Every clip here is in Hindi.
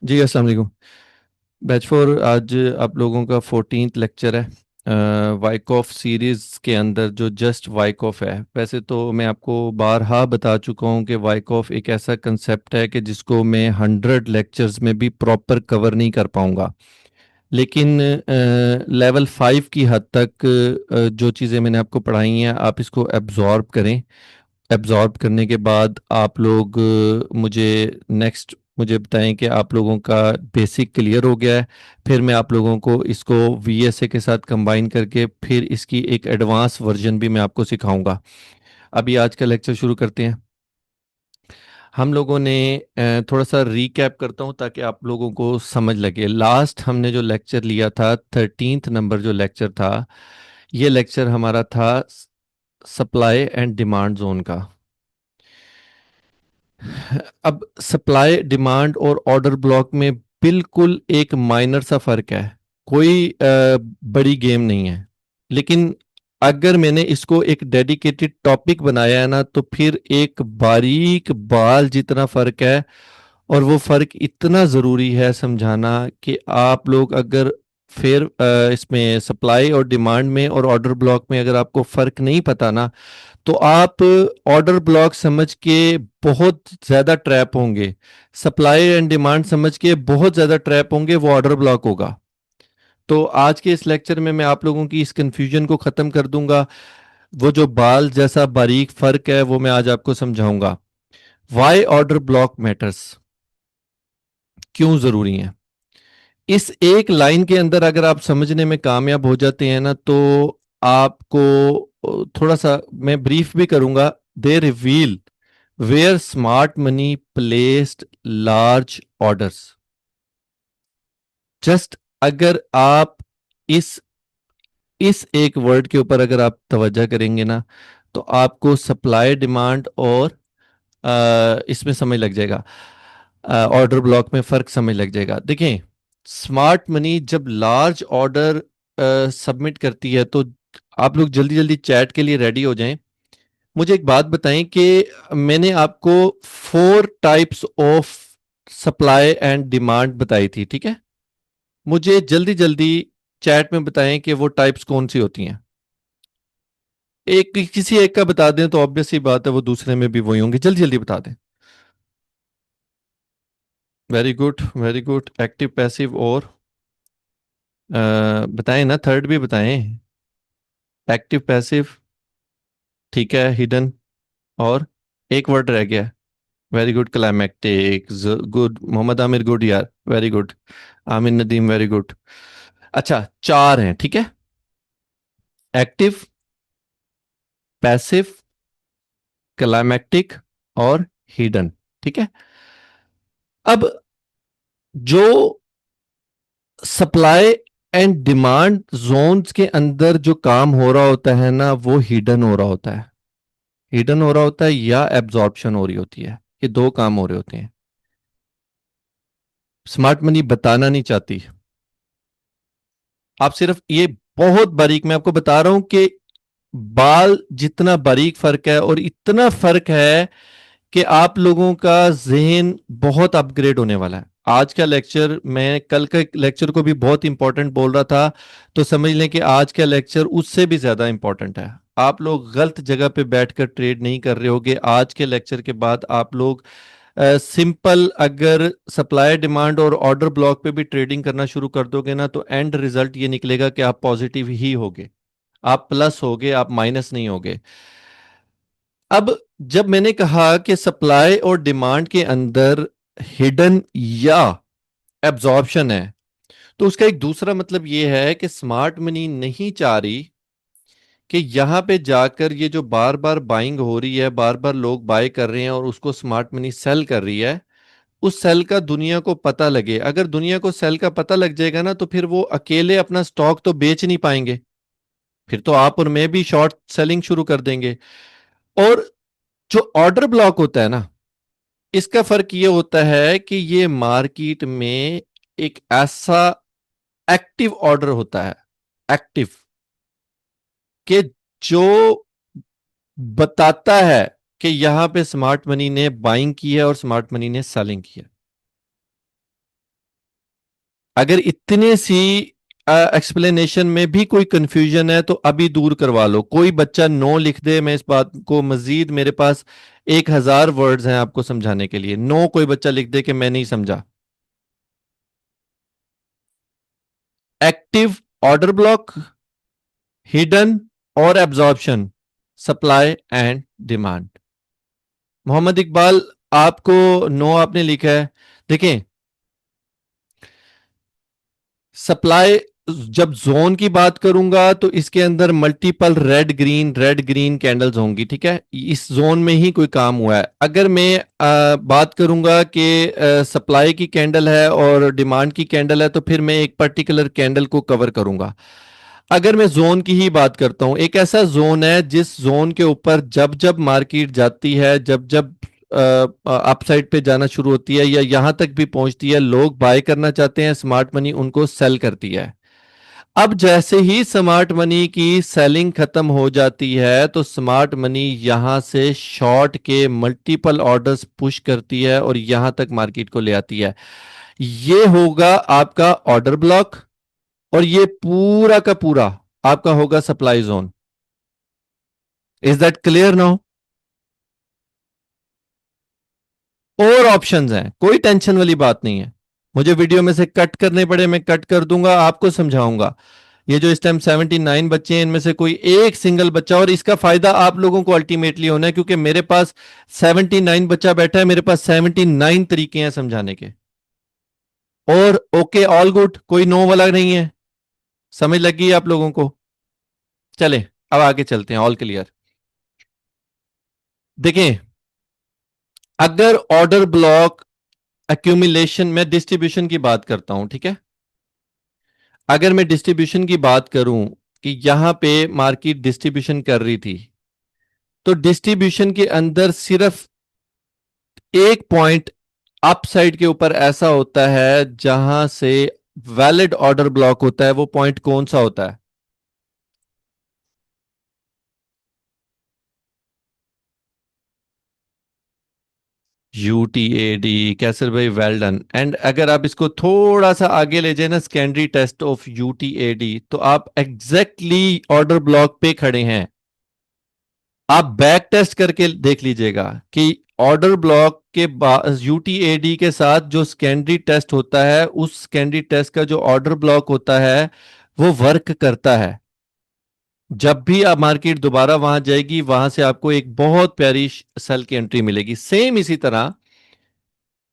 जी अस्सलाम वालेकुम। बैच फोर आज आप लोगों का 14th लेक्चर है वाइकॉफ सीरीज़ के अंदर जो जस्ट वाइकॉफ है। वैसे तो मैं आपको बारहा बता चुका हूँ कि वाइकॉफ एक ऐसा कंसेप्ट है कि जिसको मैं 100 लेक्चर्स में भी प्रॉपर कवर नहीं कर पाऊँगा। लेकिन लेवल 5 की हद तक जो चीज़ें मैंने आपको पढ़ाई हैं आप इसको एब्जॉर्ब करें। एब्जॉर्ब करने के बाद आप लोग मुझे बताएं कि आप लोगों का बेसिक क्लियर हो गया है। फिर मैं आप लोगों को इसको वीएसए के साथ कंबाइन करके फिर इसकी एक एडवांस वर्जन भी मैं आपको सिखाऊंगा। अभी आज का लेक्चर शुरू करते हैं। हम लोगों ने थोड़ा सा रिकैप करता हूं ताकि आप लोगों को समझ लगे। लास्ट हमने जो लेक्चर लिया था 13th नंबर जो लेक्चर था, ये लेक्चर हमारा था सप्लाई एंड डिमांड जोन का। अब सप्लाई डिमांड और ऑर्डर ब्लॉक में बिल्कुल एक माइनर सा फर्क है। कोई बड़ी गेम नहीं है। लेकिन अगर मैंने इसको एक डेडिकेटेड टॉपिक बनाया है ना, तो फिर एक बारीक बाल जितना फर्क है। और वो फर्क इतना ज़रूरी है समझाना कि आप लोग अगर फिर इसमें सप्लाई और डिमांड में और ऑर्डर ब्लॉक में अगर आपको फर्क नहीं पता ना, तो आप ऑर्डर ब्लॉक समझ के बहुत ज्यादा ट्रैप होंगे। सप्लाई एंड डिमांड समझ के बहुत ज्यादा ट्रैप होंगे, वो ऑर्डर ब्लॉक होगा। तो आज के इस लेक्चर में मैं आप लोगों की इस कंफ्यूजन को खत्म कर दूंगा। वो जो बाल जैसा बारीक फर्क है वो मैं आज आपको समझाऊंगा। वाई ऑर्डर ब्लॉक मैटर्स, क्यों जरूरी है। इस एक लाइन के अंदर अगर आप समझने में कामयाब हो जाते हैं ना, तो आपको थोड़ा सा मैं ब्रीफ भी करूंगा। They reveal where smart money placed large orders. Just अगर आप इस इस एक वर्ड के ऊपर अगर आप तवज्जो करेंगे ना, तो आपको सप्लाई डिमांड और इसमें समझ लग जाएगा। ऑर्डर ब्लॉक में फर्क समझ लग जाएगा। देखें, स्मार्ट मनी जब लार्ज ऑर्डर सबमिट करती है, तो आप लोग जल्दी जल्दी चैट के लिए रेडी हो जाएं। मुझे एक बात बताएं कि मैंने आपको 4 types of supply and demand बताई थी, ठीक है। मुझे जल्दी जल्दी चैट में बताएं कि वो टाइप्स कौन सी होती हैं। एक किसी एक का बता दें तो ऑब्वियस ही बात है वो दूसरे में भी वही होंगे। जल्दी जल्दी बता दें। Very good, very good. Active passive और बताएं ना, थर्ड भी बताएं। एक्टिव पैसिव, ठीक है। हिडन, और एक वर्ड रह गया। Very good, climactic. Good Mohammad Aamir, good यार, very good. Aamir Nadeem, very good. अच्छा, चार हैं, ठीक है। एक्टिव, पैसिव, क्लाइमेक्टिक और हिडन, ठीक है। अब जो सप्लाई एंड डिमांड जोन्स के अंदर जो काम हो रहा होता है ना, वो हिडन हो रहा होता है। हिडन हो रहा होता है या एब्जॉर्प्शन हो रही होती है। ये दो काम हो रहे होते हैं। स्मार्ट मनी बताना नहीं चाहती। आप सिर्फ ये बहुत बारीक, मैं आपको बता रहा हूं कि बाल जितना बारीक फर्क है, और इतना फर्क है कि आप लोगों का जहन बहुत अपग्रेड होने वाला है। आज का लेक्चर, मैं कल के लेक्चर को भी बहुत इंपॉर्टेंट बोल रहा था, तो समझ लें कि आज का लेक्चर उससे भी ज्यादा इंपॉर्टेंट है। आप लोग गलत जगह पे बैठकर ट्रेड नहीं कर रहे होगे। आज के लेक्चर के बाद आप लोग सिंपल अगर सप्लाई डिमांड और ऑर्डर ब्लॉक पे भी ट्रेडिंग करना शुरू कर दोगे ना, तो एंड रिजल्ट ये निकलेगा कि आप पॉजिटिव ही होगे। आप प्लस होगे, आप माइनस नहीं होगे। अब जब मैंने कहा कि सप्लाई और डिमांड के अंदर हिडन या एब्जॉर्प्शन है, तो उसका एक दूसरा मतलब यह है कि स्मार्ट मनी नहीं चाह रही कि यहां पे जाकर ये जो बार बार बाइंग हो रही है, बार बार लोग बाय कर रहे हैं और उसको स्मार्ट मनी सेल कर रही है, उस सेल का दुनिया को पता लगे। अगर दुनिया को सेल का पता लग जाएगा ना, तो फिर वो अकेले अपना स्टॉक तो बेच नहीं पाएंगे। फिर तो आप और मैं भी शॉर्ट सेलिंग शुरू कर देंगे। और जो ऑर्डर ब्लॉक होता है ना, इसका फर्क ये होता है कि ये मार्केट में एक ऐसा एक्टिव ऑर्डर होता है, एक्टिव, कि जो बताता है कि यहां पे स्मार्ट मनी ने बाइंग की है और स्मार्ट मनी ने सेलिंग की है। अगर इतने सी एक्सप्लेनेशन में भी कोई कंफ्यूजन है तो अभी दूर करवा लो। कोई बच्चा नो लिख दे, मैं इस बात को मजीद, मेरे पास 1,000 वर्ड्स हैं आपको समझाने के लिए। नो कोई बच्चा लिख दे कि मैं नहीं समझा। एक्टिव ऑर्डर ब्लॉक, हिडन और absorption, supply and demand. Mohammad Iqbal, आपको नो आपने लिखा है। देखें, सप्लाई, जब जोन की बात करूंगा तो इसके अंदर मल्टीपल रेड ग्रीन कैंडल्स होंगी, ठीक है, इस जोन में ही कोई काम हुआ है। अगर मैं बात करूंगा कि सप्लाई की कैंडल है और डिमांड की कैंडल है तो फिर मैं एक पर्टिकुलर कैंडल को कवर करूंगा। अगर मैं जोन की ही बात करता हूं, एक ऐसा जोन है जिस जोन के ऊपर जब जब मार्केट जाती है, जब जब अपसाइड पे जाना शुरू होती है या यहां तक भी पहुंचती है, लोग बाय करना चाहते हैं, स्मार्ट मनी उनको सेल करती है। अब जैसे ही स्मार्ट मनी की सेलिंग खत्म हो जाती है तो स्मार्ट मनी यहां से शॉर्ट के मल्टीपल ऑर्डर्स पुश करती है और यहां तक मार्केट को ले आती है। ये होगा आपका ऑर्डर ब्लॉक और ये पूरा का पूरा आपका होगा supply zone. Is that clear now? और ऑप्शंस हैं, कोई टेंशन वाली बात नहीं है। मुझे वीडियो में से कट करने पड़े मैं कट कर दूंगा, आपको समझाऊंगा। ये जो इस टाइम 79 बच्चे हैं, इनमें से कोई एक सिंगल बच्चा, और इसका फायदा आप लोगों को अल्टीमेटली होना है क्योंकि मेरे पास 79 बच्चा बैठा है, मेरे पास 79 तरीके हैं समझाने के। और ओके, ऑल गुड, कोई नो वाला नहीं है, समझ लगी है आप लोगों को? चले, अब आगे चलते हैं, ऑल क्लियर। देखें, अगर ऑर्डर ब्लॉक एक्यूमुलेशन, मैं डिस्ट्रीब्यूशन की बात करता हूं, ठीक है। अगर मैं डिस्ट्रीब्यूशन की बात करूं कि यहां पे मार्केट डिस्ट्रीब्यूशन कर रही थी, तो डिस्ट्रीब्यूशन के अंदर सिर्फ एक पॉइंट अप साइड के ऊपर ऐसा होता है जहां से वैलिड ऑर्डर ब्लॉक होता है। वो पॉइंट कौन सा होता है? यूटीएडी। कैसर भाई, वेल डन। एंड अगर आप इसको थोड़ा सा आगे ले जाए ना, सेकेंडरी टेस्ट ऑफ यूटीएडी, तो आप एग्जैक्टली ऑर्डर ब्लॉक पे खड़े हैं। आप बैक टेस्ट करके देख लीजिएगा कि ऑर्डर ब्लॉक के यूटीएडी के साथ जो सेकेंडरी टेस्ट होता है, उस सेकेंडरी टेस्ट का जो ऑर्डर ब्लॉक होता है वो वर्क करता है। जब भी आप मार्केट दोबारा वहां जाएगी, वहां से आपको एक बहुत प्यारी सेल की एंट्री मिलेगी। सेम इसी तरह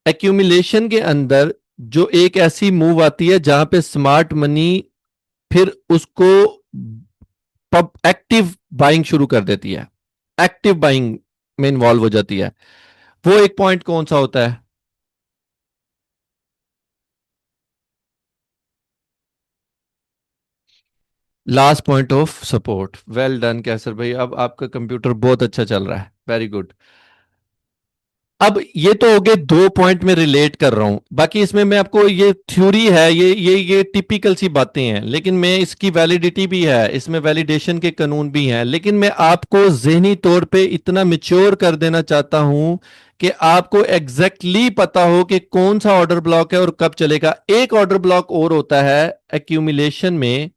एक्यूमुलेशन के अंदर जो एक ऐसी मूव आती है जहां पे स्मार्ट मनी फिर उसको पब एक्टिव बाइंग शुरू कर देती है, एक्टिव बाइंग में इन्वॉल्व हो जाती है। वो एक पॉइंट कौन सा होता है? Last point of support. Well done Qaiser भाई, अब आपका कंप्यूटर बहुत अच्छा चल रहा है, वेरी गुड। अब ये तो हो गए दो पॉइंट में रिलेट कर रहा हूं, बाकी इसमें मैं आपको, ये थ्योरी है, ये टिपिकल सी बातें हैं, लेकिन मैं इसकी वैलिडिटी भी है, इसमें वैलिडेशन के कानून भी हैं, लेकिन मैं आपको जहनी तौर पे इतना मिच्योर कर देना चाहता हूं कि आपको एग्जैक्टली पता हो कि कौन सा ऑर्डर ब्लॉक है और कब चलेगा। एक ऑर्डर ब्लॉक और होता है एक्यूमुलेशन में,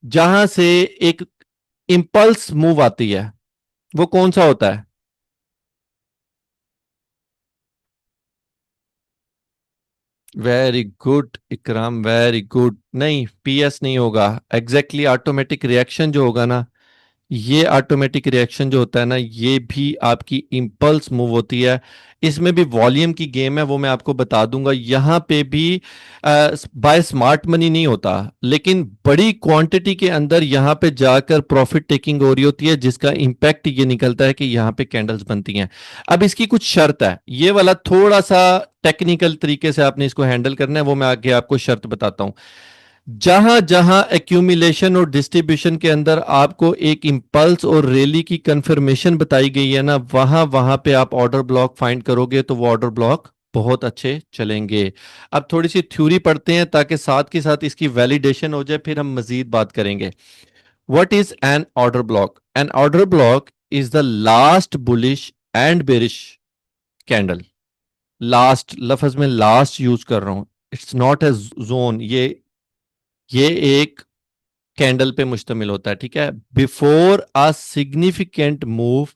जहां से एक इंपल्स मूव आती है। वो कौन सा होता है? वेरी गुड इकराम, वेरी गुड। नहीं, पीएस नहीं होगा, एग्जैक्टली ऑटोमेटिक रिएक्शन जो होगा ना, ये ऑटोमेटिक रिएक्शन जो होता है ना, ये भी आपकी इंपल्स मूव होती है। इसमें भी वॉल्यूम की गेम है, वो मैं आपको बता दूंगा। यहां पे भी बाय स्मार्ट मनी नहीं होता, लेकिन बड़ी क्वांटिटी के अंदर यहां पे जाकर प्रॉफिट टेकिंग हो रही होती है, जिसका इंपैक्ट ये निकलता है कि यहां पे कैंडल्स बनती हैं। अब इसकी कुछ शर्त है, ये वाला थोड़ा सा टेक्निकल तरीके से आपने इसको हैंडल करना है, वो मैं आगे आपको शर्त बताता हूं। जहां जहां एक्यूमुलेशन और डिस्ट्रीब्यूशन के अंदर आपको एक इंपल्स और रैली की कंफर्मेशन बताई गई है ना, वहां वहां पे आप ऑर्डर ब्लॉक फाइंड करोगे तो वो ऑर्डर ब्लॉक बहुत अच्छे चलेंगे। अब थोड़ी सी थ्योरी पढ़ते हैं ताकि साथ के साथ इसकी वैलिडेशन हो जाए, फिर हम मजीद बात करेंगे। What is an order block? An order block is the last bullish and bearish candle. Last लफ्ज में लास्ट यूज कर रहा हूं, इट्स नॉट ए जोन, ये एक कैंडल पे मुश्तमिल होता है, ठीक है। Before a significant move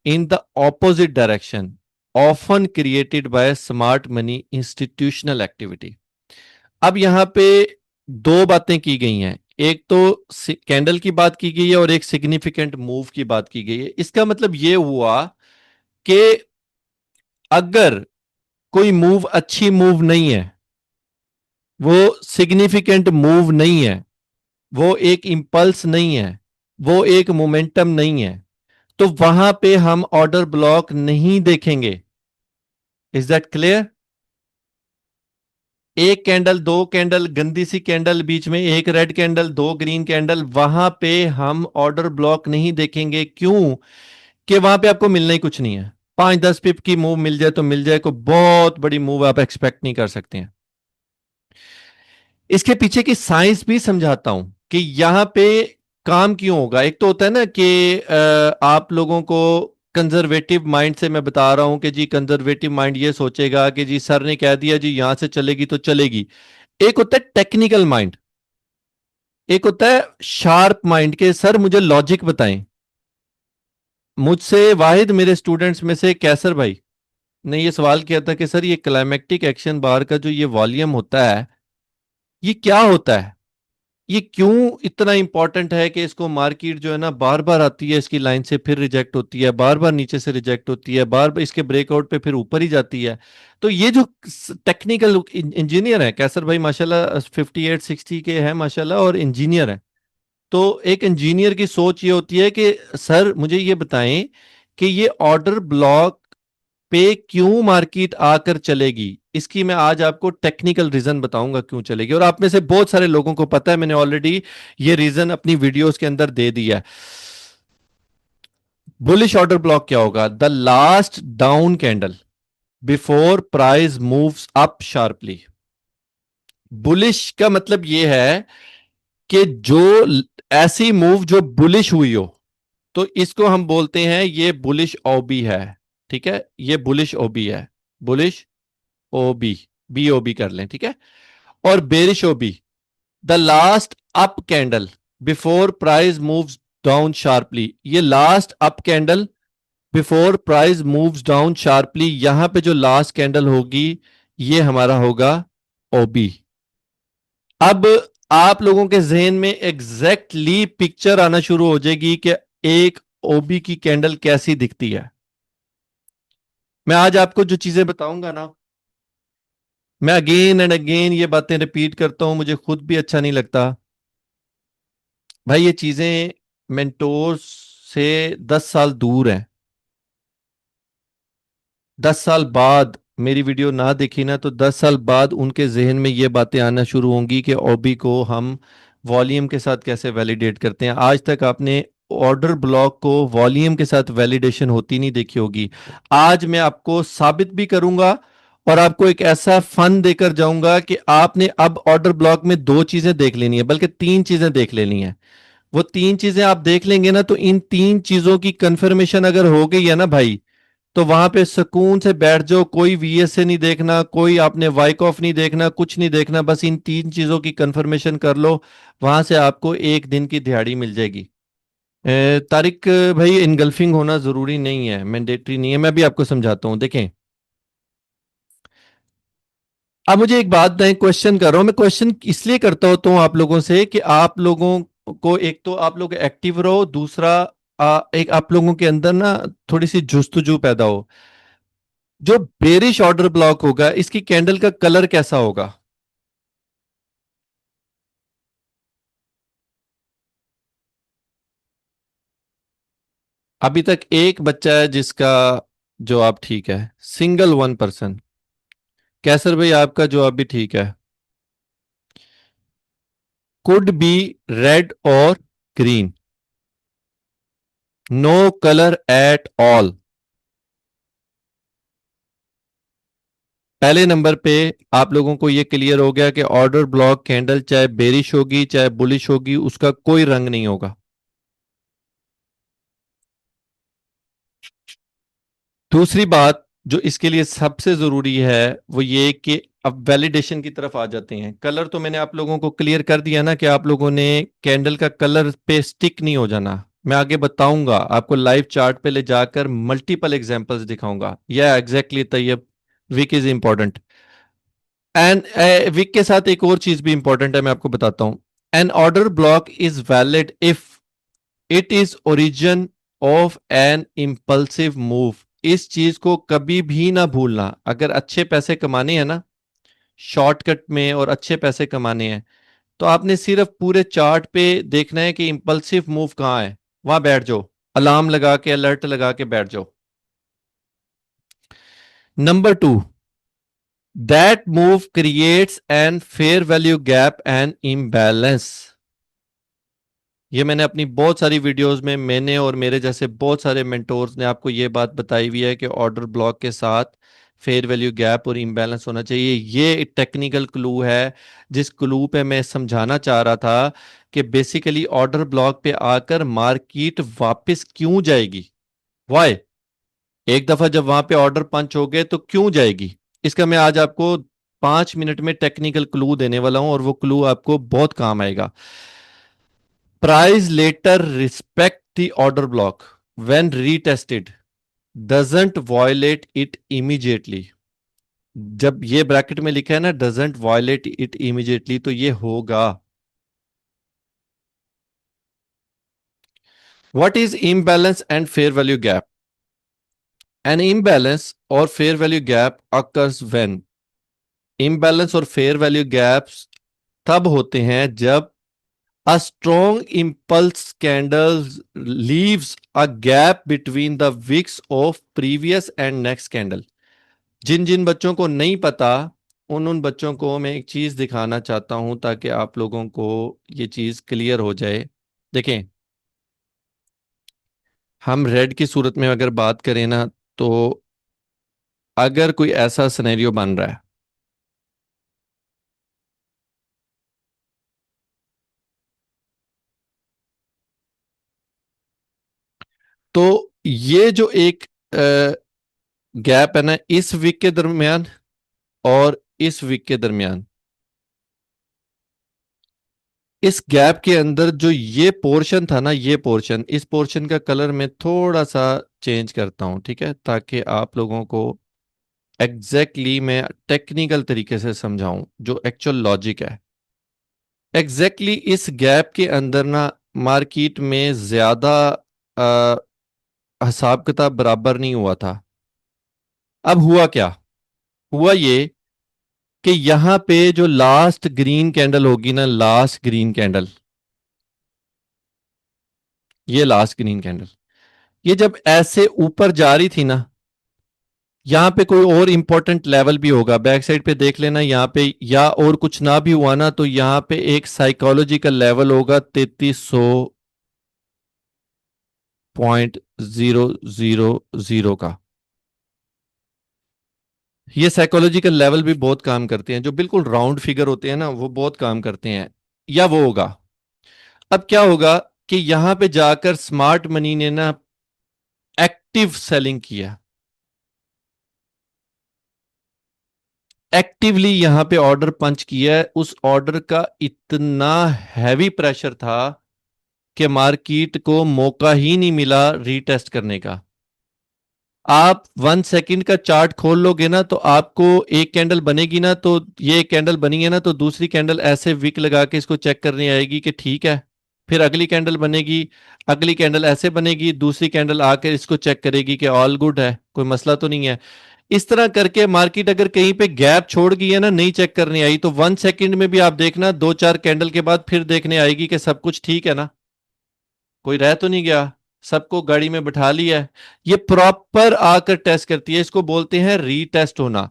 in the opposite direction often created by smart money institutional activity. अब यहां पे दो बातें की गई हैं, एक तो कैंडल की बात की गई है और एक सिग्निफिकेंट मूव की बात की गई है। इसका मतलब ये हुआ कि अगर कोई मूव अच्छी मूव नहीं है, वो सिग्निफिकेंट मूव नहीं है, वो एक इंपल्स नहीं है, वो एक मोमेंटम नहीं है, तो वहां पे हम ऑर्डर ब्लॉक नहीं देखेंगे। Is that clear? एक कैंडल, दो कैंडल, गंदी सी कैंडल, बीच में एक रेड कैंडल, दो ग्रीन कैंडल, वहां पे हम ऑर्डर ब्लॉक नहीं देखेंगे। क्यों? कि वहां पे आपको मिलना ही कुछ नहीं है। 5-10 पिप की मूव मिल जाए तो मिल जाए, कोई बहुत बड़ी मूव आप एक्सपेक्ट नहीं कर सकते हैं। इसके पीछे की साइंस भी समझाता हूं कि यहां पे काम क्यों होगा। एक तो होता है ना कि आप लोगों को कंजर्वेटिव माइंड से मैं बता रहा हूं कि जी कंजर्वेटिव माइंड ये सोचेगा कि जी सर ने कह दिया जी यहां से चलेगी तो चलेगी। एक होता है टेक्निकल माइंड, एक होता है शार्प माइंड के सर मुझे लॉजिक बताएं। मुझसे वाहिद मेरे स्टूडेंट्स में से कैसर भाई ने ये सवाल किया था कि सर ये क्लाइमेक्टिक एक्शन बार का जो ये वॉल्यूम होता है ये क्या होता है, ये क्यों इतना इंपॉर्टेंट है कि इसको मार्केट जो है ना बार बार आती है इसकी लाइन से, फिर रिजेक्ट होती है, बार बार नीचे से रिजेक्ट होती है, बार बार इसके ब्रेकआउट पे फिर ऊपर ही जाती है। तो ये जो टेक्निकल इंजीनियर है कैसर भाई, माशाल्लाह 58-60 के हैं माशाल्लाह, और इंजीनियर है। तो एक इंजीनियर की सोच ये होती है कि सर मुझे ये बताएं कि ये ऑर्डर ब्लॉक पे क्यों मार्केट आकर चलेगी। इसकी मैं आज आपको टेक्निकल रीजन बताऊंगा क्यों चलेगी, और आप में से बहुत सारे लोगों को पता है, मैंने ऑलरेडी ये रीजन अपनी वीडियोस के अंदर दे दिया है। बुलिश ऑर्डर ब्लॉक क्या होगा? The last down candle before price moves up sharply. Bullish का मतलब यह है कि जो ऐसी मूव जो बुलिश हुई हो, तो इसको हम बोलते हैं ये बुलिश ओबी है, ठीक है, ये बुलिश ओबी है, bullish OB, B O B कर लें, ठीक है। और bearish OB, the last up candle before price moves down sharply. ये last up candle before price moves down sharply, यहां पे जो लास्ट कैंडल होगी ये हमारा होगा ओबी। अब आप लोगों के जहन में एग्जैक्टली पिक्चर आना शुरू हो जाएगी कि एक ओबी की कैंडल कैसी दिखती है। मैं आज आपको जो चीजें बताऊंगा ना, मैं अगेन एंड अगेन ये बातें रिपीट करता हूं, मुझे खुद भी अच्छा नहीं लगता भाई। ये चीजें मेंटोर से 10 साल दूर हैं। 10 साल बाद मेरी वीडियो ना देखी ना, तो 10 साल बाद उनके जहन में ये बातें आना शुरू होंगी कि ओबी को हम वॉल्यूम के साथ कैसे वैलिडेट करते हैं। आज तक आपने ऑर्डर ब्लॉक को वॉल्यूम के साथ वैलिडेशन होती नहीं देखी होगी। आज मैं आपको साबित भी करूंगा और आपको एक ऐसा फन देकर जाऊंगा कि आपने अब ऑर्डर ब्लॉक में दो चीजें देख लेनी है, बल्कि तीन चीजें देख लेनी है। वो तीन चीजें आप देख लेंगे ना, तो इन तीन चीजों की कंफर्मेशन अगर हो गई है ना भाई, तो वहां पे सुकून से बैठ जाओ। कोई वीएस से नहीं देखना, कोई आपने वाइक ऑफ नहीं देखना, कुछ नहीं देखना, बस इन तीन चीजों की कंफर्मेशन कर लो। वहां से आपको एक दिन की दिहाड़ी मिल जाएगी। तारिक भाई, इनगल्फिंग होना जरूरी नहीं है, मैंडेटरी नहीं है, मैं भी आपको समझाता हूँ। देखें, अब मुझे एक बात है, क्वेश्चन कर रहा हूं मैं, क्वेश्चन इसलिए करता होता हूँ आप लोगों से कि आप लोगों को, एक तो आप लोग एक्टिव रहो, दूसरा एक आप लोगों के अंदर ना थोड़ी सी जुस्तजू पैदा हो। जो बेरिश ऑर्डर ब्लॉक होगा इसकी कैंडल का कलर कैसा होगा? अभी तक एक बच्चा है जिसका जवाब ठीक है, सिंगल 1%। कैसर भाई आपका जवाब भी ठीक है। कुड बी रेड और green, no colour at all. पहले नंबर पे आप लोगों को यह क्लियर हो गया कि ऑर्डर ब्लॉक कैंडल चाहे बेरिश होगी चाहे बुलिश होगी उसका कोई रंग नहीं होगा। दूसरी बात जो इसके लिए सबसे जरूरी है वो ये कि अब वैलिडेशन की तरफ आ जाते हैं। कलर तो मैंने आप लोगों को क्लियर कर दिया ना कि आप लोगों ने कैंडल का कलर पे स्टिक नहीं हो जाना। मैं आगे बताऊंगा आपको, लाइव चार्ट पे ले जाकर मल्टीपल एग्जांपल्स दिखाऊंगा। या exactly Tayyab, wick is important. And wick के साथ एक और चीज भी इंपॉर्टेंट है, मैं आपको बताता हूं। An order block is valid if it is origin of an impulsive move. इस चीज को कभी भी ना भूलना। अगर अच्छे पैसे कमाने हैं ना, शॉर्टकट में, और अच्छे पैसे कमाने हैं, तो आपने सिर्फ पूरे चार्ट पे देखना है कि इंपल्सिव मूव कहां है, वहां बैठ जाओ, अलार्म लगा के, अलर्ट लगा के बैठ जाओ। Number two, that move creates an fair value gap and imbalance. ये मैंने अपनी बहुत सारी वीडियोस में, मैंने और मेरे जैसे बहुत सारे मेंटोर्स ने आपको ये बात बताई हुई है कि ऑर्डर ब्लॉक के साथ फेयर वैल्यू गैप और इम्बैलेंस होना चाहिए। ये टेक्निकल क्लू है, जिस क्लू पे मैं समझाना चाह रहा था कि बेसिकली ऑर्डर ब्लॉक पे आकर मार्केट वापस क्यों जाएगी, वाई। एक दफा जब वहां पे ऑर्डर पंच हो गए तो क्यों जाएगी, इसका मैं आज आपको 5 मिनट में टेक्निकल क्लू देने वाला हूं, और वो क्लू आपको बहुत काम आएगा। Price later respect the order block when retested, doesn't violate it immediately। जब ये ब्रैकेट में लिखा है ना doesn't violate it immediately, तो ये होगा। What is imbalance and fair value gap? An imbalance or fair value gap occurs when, imbalance और fair value gaps तब होते हैं जब a strong impulse candle leaves a gap between the wicks of previous and next candle। जिन जिन बच्चों को नहीं पता, उन उन बच्चों को मैं एक चीज दिखाना चाहता हूं ताकि आप लोगों को ये चीज क्लियर हो जाए। देखें, हम रेड की सूरत में अगर बात करें ना, तो अगर कोई ऐसा सिनेरियो बन रहा है, तो ये जो एक गैप है ना इस वीक के दरमियान और इस वीक के दरमियान, इस गैप के अंदर जो ये पोर्शन था ना, ये पोर्शन, इस पोर्शन का कलर मैं थोड़ा सा चेंज करता हूं, ठीक है, ताकि आप लोगों को एग्जैक्टली मैं टेक्निकल तरीके से समझाऊं जो एक्चुअल लॉजिक है। एग्जैक्टली इस गैप के अंदर ना मार्केट में ज्यादा अ, हिसाब किताब बराबर नहीं हुआ था। अब हुआ क्या, हुआ ये कि यहां पे जो लास्ट ग्रीन कैंडल होगी ना, लास्ट ग्रीन कैंडल, ये लास्ट ग्रीन कैंडल, ये जब ऐसे ऊपर जा रही थी ना, यहाँ पे कोई और इंपॉर्टेंट लेवल भी होगा, बैक साइड पे देख लेना यहाँ पे, या और कुछ ना भी हुआ ना तो यहाँ पे एक साइकोलॉजिकल लेवल होगा 3300.000 का। ये साइकोलॉजिकल लेवल भी बहुत काम करते हैं, जो बिल्कुल राउंड फिगर होते हैं ना, वो बहुत काम करते हैं। या वो होगा। अब क्या होगा कि यहां पे जाकर स्मार्ट मनी ने ना एक्टिव सेलिंग किया, एक्टिवली यहां पे ऑर्डर पंच किया है। उस ऑर्डर का इतना हैवी प्रेशर था कि मार्केट को मौका ही नहीं मिला रीटेस्ट करने का। आप 1 सेकंड का चार्ट खोल लोगे ना, तो आपको एक कैंडल बनेगी ना, तो ये एक कैंडल बनी है ना, तो दूसरी कैंडल ऐसे विक लगा के इसको चेक करने आएगी कि ठीक है। फिर अगली कैंडल बनेगी, अगली कैंडल ऐसे बनेगी, दूसरी कैंडल आकर इसको चेक करेगी कि ऑल गुड है, कोई मसला तो नहीं है। इस तरह करके मार्केट अगर कहीं पे गैप छोड़ गई है ना, नहीं चेक करने आई, तो 1 सेकंड में भी आप देखना, 2-4 कैंडल के बाद फिर देखने आएगी कि सब कुछ ठीक है ना, कोई रह तो नहीं गया, सबको गाड़ी में बैठा लिया है। ये प्रॉपर आकर टेस्ट करती है, इसको बोलते हैं रीटेस्ट होना।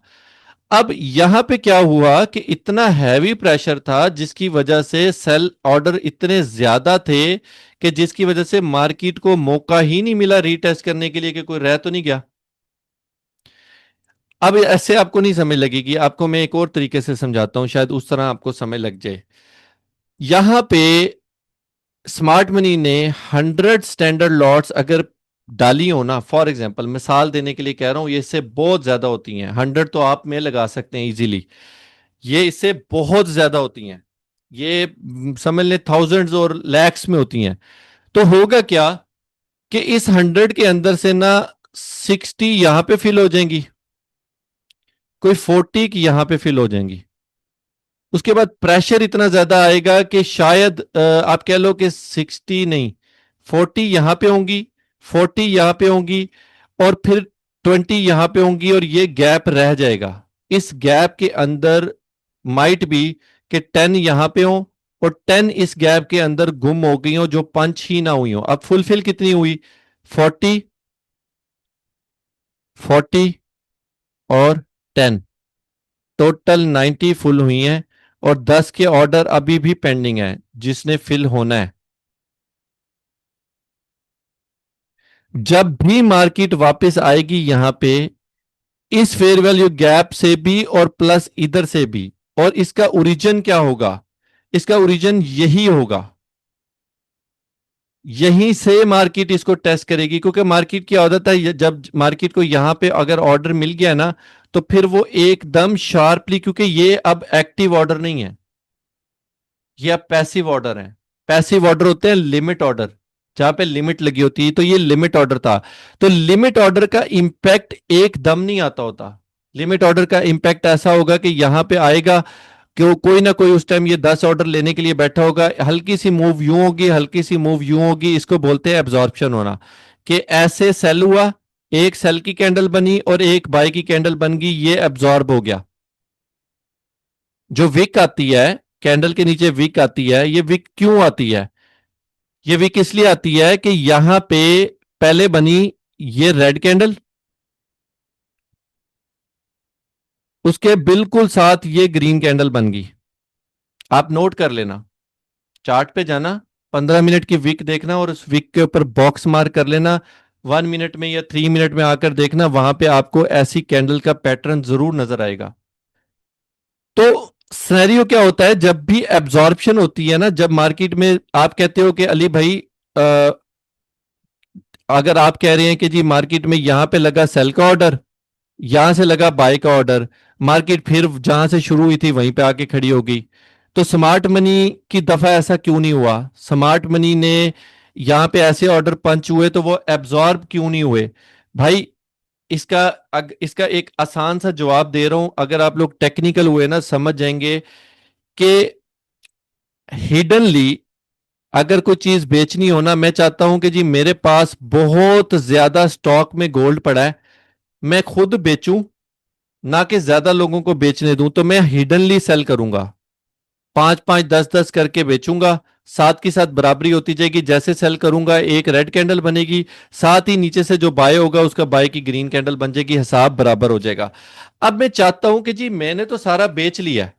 अब यहां पे क्या हुआ कि इतना हैवी प्रेशर था जिसकी वजह से सेल ऑर्डर इतने ज्यादा थे कि जिसकी वजह से मार्केट को मौका ही नहीं मिला रीटेस्ट करने के लिए कि कोई रह तो नहीं गया। अब ऐसे आपको नहीं समझ लगेगी, आपको मैं एक और तरीके से समझाता हूं, शायद उस तरह आपको समझ लग जाए। यहां पे स्मार्ट मनी ने 100 स्टैंडर्ड लॉट्स अगर डाली हो ना, फॉर एग्जांपल मिसाल देने के लिए कह रहा हूं, ये इससे बहुत ज्यादा होती हैं, 100 तो आप में लगा सकते हैं इजीली। ये इससे बहुत ज्यादा होती हैं, ये समझ लें थाउजेंड्स और लैक्स में होती हैं। तो होगा क्या कि इस 100 के अंदर से ना 60 यहां पे फिल हो जाएंगी, कोई 40 की यहां पे फिल हो जाएंगी। उसके बाद प्रेशर इतना ज्यादा आएगा कि शायद आप कह लो कि 60 नहीं, 40 यहां पे होंगी, 40 यहां पे होंगी, और फिर 20 यहां पे होंगी, और ये गैप रह जाएगा। इस गैप के अंदर माइट बी कि 10 यहां पे हो और 10 इस गैप के अंदर गुम हो गई हो, जो पंच ही ना हुई हो। अब फुलफिल कितनी हुई? 40, 40 और 10, टोटल 90 फुल हुई हैं, और 10 के ऑर्डर अभी भी पेंडिंग है जिसने फिल होना है। जब भी मार्केट वापस आएगी यहां पे, इस फेयर वैल्यू गैप से भी और प्लस इधर से भी, और इसका ओरिजिन क्या होगा? इसका ओरिजिन यही होगा, यहीं से मार्केट इसको टेस्ट करेगी, क्योंकि मार्केट की आदत है जब मार्केट को यहां पे अगर ऑर्डर मिल गया ना, तो फिर वो एकदम शार्पली, क्योंकि ये अब एक्टिव ऑर्डर नहीं है, ये अब पैसिव ऑर्डर है। पैसिव ऑर्डर होते हैं लिमिट ऑर्डर, जहां पे लिमिट लगी होती है, तो ये लिमिट ऑर्डर था। तो लिमिट ऑर्डर का इंपैक्ट एकदम नहीं आता होता। लिमिट ऑर्डर का इंपैक्ट ऐसा होगा कि यहां पे आएगा कि वो कोई ना कोई उस टाइम ये 10 ऑर्डर लेने के लिए बैठा होगा, हल्की सी मूव यूं होगी, हल्की सी मूव यूं होगी, इसको बोलते हैं एब्जॉर्प्शन होना। कि ऐसे सेल हुआ, एक सेल की कैंडल बनी और एक बाय की कैंडल बन गई, ये एब्जॉर्ब हो गया। जो विक आती है, कैंडल के नीचे विक आती है, ये विक क्यों आती है? ये विक इसलिए आती है कि यहां पे पहले बनी ये रेड कैंडल, उसके बिल्कुल साथ ये ग्रीन कैंडल बन गई। आप नोट कर लेना, चार्ट पे जाना, 15 मिनट की विक देखना और उस विक के ऊपर बॉक्स मार्क कर लेना। 1 मिनट में या 3 मिनट में आकर देखना, वहां पे आपको ऐसी कैंडल का पैटर्न जरूर नजर आएगा। तो सिनेरियो क्या होता है जब भी एब्जॉर्प्शन होती है ना, जब मार्केट में आप कहते हो कि अली भाई, अगर आप कह रहे हैं कि जी मार्केट में यहां पे लगा सेल का ऑर्डर, यहां से लगा बाय का ऑर्डर, मार्केट फिर जहां से शुरू हुई थी वहीं पे आके खड़ी हो गई, तो स्मार्ट मनी की दफा ऐसा क्यों नहीं हुआ? स्मार्ट मनी ने यहां पे ऐसे ऑर्डर पंच हुए तो वो एब्जॉर्ब क्यों नहीं हुए? भाई, इसका इसका एक आसान सा जवाब दे रहा हूं, अगर आप लोग टेक्निकल हुए ना समझ जाएंगे कि हिडनली अगर कोई चीज बेचनी हो ना, मैं चाहता हूं कि जी मेरे पास बहुत ज्यादा स्टॉक में गोल्ड पड़ा है, मैं खुद बेचूं, ना कि ज्यादा लोगों को बेचने दूं, तो मैं हिडनली सेल करूंगा, 5 5 10 10 करके बेचूंगा, साथ की साथ बराबरी होती जाएगी। जैसे सेल करूंगा एक रेड कैंडल बनेगी, साथ ही नीचे से जो बाय होगा उसका बाय की ग्रीन कैंडल बन जाएगी, हिसाब बराबर हो जाएगा। अब मैं चाहता हूं कि जी मैंने तो सारा बेच लिया है,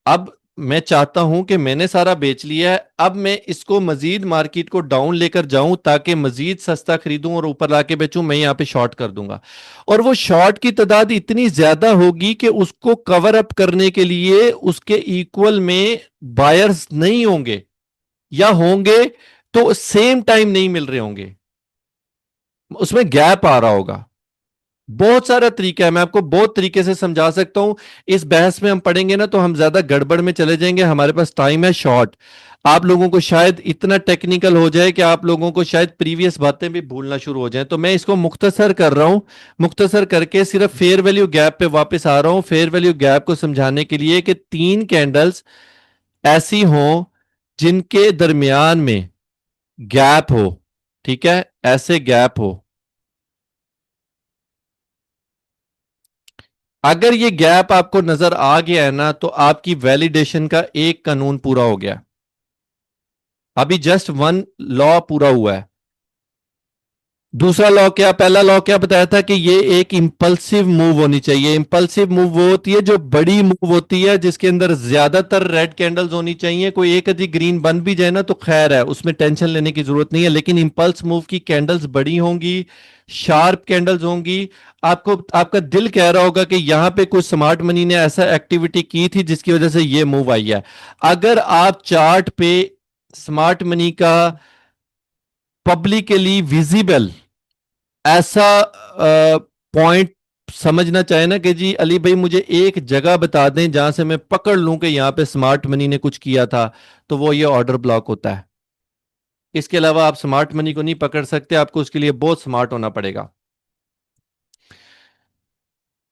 अब मैं चाहता हूं कि मैंने सारा बेच लिया है, अब मैं इसको मजीद मार्केट को डाउन लेकर जाऊं ताकि मजीद सस्ता खरीदूं और ऊपर लाके बेचूं, मैं यहां पे शॉर्ट कर दूंगा। और वो शॉर्ट की तादाद इतनी ज्यादा होगी कि उसको कवर अप करने के लिए उसके इक्वल में बायर्स नहीं होंगे, या होंगे तो सेम टाइम नहीं मिल रहे होंगे, उसमें गैप आ रहा होगा। बहुत सारा तरीका है, मैं आपको बहुत तरीके से समझा सकता हूं। इस बहस में हम पढ़ेंगे ना तो हम ज्यादा गड़बड़ में चले जाएंगे, हमारे पास टाइम है शॉर्ट। आप लोगों को शायद इतना टेक्निकल हो जाए कि आप लोगों को शायद प्रीवियस बातें भी भूलना शुरू हो जाए, तो मैं इसको मुख्तसर कर रहा हूं। मुख्तसर करके सिर्फ फेयर वैल्यू गैप पे वापस आ रहा हूं, फेयर वैल्यू गैप को समझाने के लिए कि 3 कैंडल्स ऐसी हों जिनके दरमियान में गैप हो, ठीक है, ऐसे गैप हो। अगर ये गैप आपको नजर आ गया है ना, तो आपकी वैलिडेशन का एक कानून पूरा हो गया, अभी जस्ट वन लॉ पूरा हुआ है। दूसरा लॉ क्या, पहला लॉ क्या बताया था कि ये एक इंपल्सिव मूव होनी चाहिए। इंपल्सिव मूव वो होती है जो बड़ी मूव होती है, जिसके अंदर ज्यादातर रेड कैंडल्स होनी चाहिए, कोई एक आधी ग्रीन बन भी जाए ना तो खैर है, उसमें टेंशन लेने की जरूरत नहीं है, लेकिन इंपल्स मूव की कैंडल्स बड़ी होंगी, शार्प कैंडल्स होंगी। आपको आपका दिल कह रहा होगा कि यहां पे कुछ स्मार्ट मनी ने ऐसा एक्टिविटी की थी जिसकी वजह से ये मूव आई है। अगर आप चार्ट पे स्मार्ट मनी का पब्लिकली विजिबल ऐसा पॉइंट समझना चाहे ना कि जी अली भाई मुझे एक जगह बता दें जहां से मैं पकड़ लूं कि यहाँ पे स्मार्ट मनी ने कुछ किया था, तो वो ये ऑर्डर ब्लॉक होता है। इसके अलावा आप स्मार्ट मनी को नहीं पकड़ सकते, आपको उसके लिए बहुत स्मार्ट होना पड़ेगा।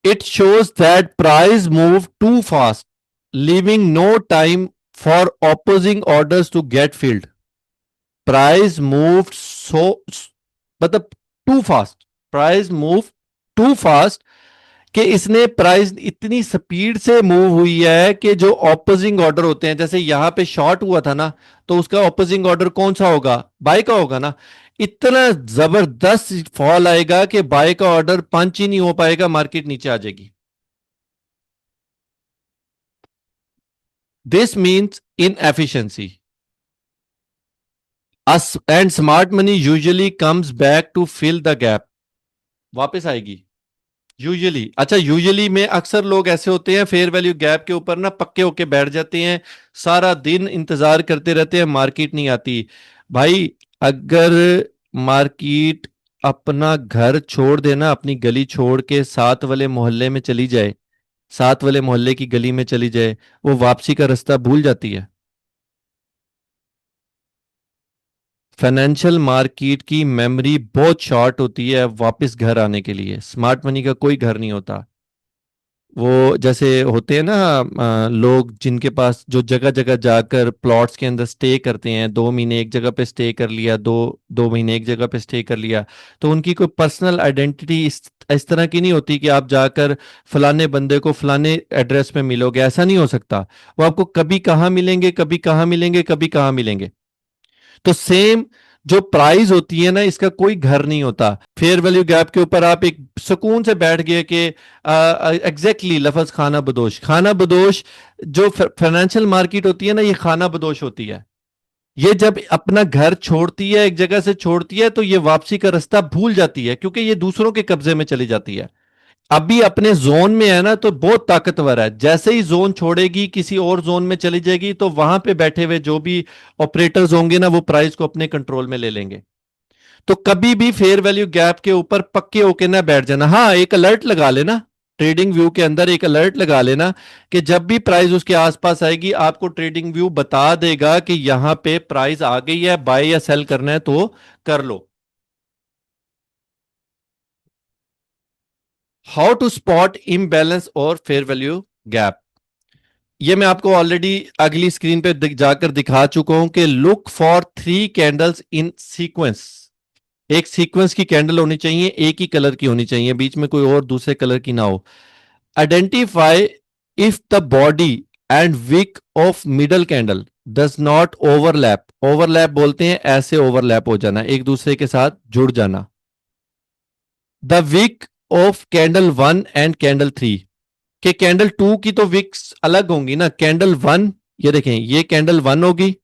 It shows that price move too fast, leaving no time for opposing orders to get filled. Price move so, मतलब too fast, price move too fast, कि इसने प्राइस इतनी स्पीड से मूव हुई है कि जो ऑपोजिंग ऑर्डर होते हैं, जैसे यहां पे शॉर्ट हुआ था ना, तो उसका ऑपोजिंग ऑर्डर कौन सा होगा? बाय का होगा ना। इतना जबरदस्त फॉल आएगा कि बाय का ऑर्डर पंच ही नहीं हो पाएगा, मार्केट नीचे आ जाएगी। This means inefficiencies and smart money usually comes back to fill the gap. वापस आएगी यूजुअली। अच्छा, यूजुअली में अक्सर लोग ऐसे होते हैं फेयर वैल्यू गैप के ऊपर ना पक्के होके बैठ जाते हैं, सारा दिन इंतजार करते रहते हैं, मार्केट नहीं आती। भाई अगर मार्केट अपना घर छोड़ देना, अपनी गली छोड़ के साथ वाले मोहल्ले में चली जाए, साथ वाले मोहल्ले की गली में चली जाए, वो वापसी का रास्ता भूल जाती है। फाइनेंशियल मार्केट की मेमोरी बहुत शॉर्ट होती है वापस घर आने के लिए, स्मार्ट मनी का कोई घर नहीं होता। वो जैसे होते हैं ना लोग जिनके पास जो जगह जगह जाकर प्लॉट्स के अंदर स्टे करते हैं, 2 महीने एक जगह पे स्टे कर लिया, दो दो महीने एक जगह पे स्टे कर लिया, तो उनकी कोई पर्सनल आइडेंटिटी इस तरह की नहीं होती कि आप जाकर फलाने बंदे को फलाने एड्रेस पे मिलोगे, ऐसा नहीं हो सकता। वो आपको कभी कहाँ मिलेंगे, कभी कहाँ मिलेंगे, कभी कहाँ मिलेंगे। तो सेम जो प्राइस होती है ना, इसका कोई घर नहीं होता। फेयर वैल्यू गैप के ऊपर आप एक सुकून से बैठ गए कि एग्जैक्टली लफज खाना बदोश, खाना बदोश। जो फाइनेंशियल मार्केट होती है ना, ये खाना बदोश होती है। ये जब अपना घर छोड़ती है, एक जगह से छोड़ती है, तो ये वापसी का रास्ता भूल जाती है, क्योंकि ये दूसरों के कब्जे में चली जाती है। अभी अपने जोन में है ना, तो बहुत ताकतवर है। जैसे ही जोन छोड़ेगी, किसी और जोन में चली जाएगी, तो वहां पे बैठे हुए जो भी ऑपरेटर्स होंगे ना, वो प्राइस को अपने कंट्रोल में ले लेंगे। तो कभी भी फेयर वैल्यू गैप के ऊपर पक्के होके ना बैठ जाना। हाँ, एक अलर्ट लगा लेना, ट्रेडिंग व्यू के अंदर एक अलर्ट लगा लेना कि जब भी प्राइस उसके आसपास आएगी, आपको ट्रेडिंग व्यू बता देगा कि यहां पे प्राइस आ गई है, बाय या सेल करना है तो कर लो। हाउ टू स्पॉट इम्बैलेंस और फेयर वैल्यू गैप, ये मैं आपको ऑलरेडी अगली स्क्रीन पे जाकर दिखा चुका हूं कि look for 3 candles in sequence. एक सीक्वेंस की कैंडल होनी चाहिए, एक ही कलर की होनी चाहिए, बीच में कोई और दूसरे कलर की ना हो। Identify if the body and wick of middle candle does not overlap. Overlap बोलते हैं ऐसे ओवरलैप हो जाना, एक दूसरे के साथ जुड़ जाना। The wick of candle 1 and candle 3, कि कैंडल 2 की तो विक्स अलग होंगी ना। कैंडल 1, ये देखें, ये कैंडल 1 होगी,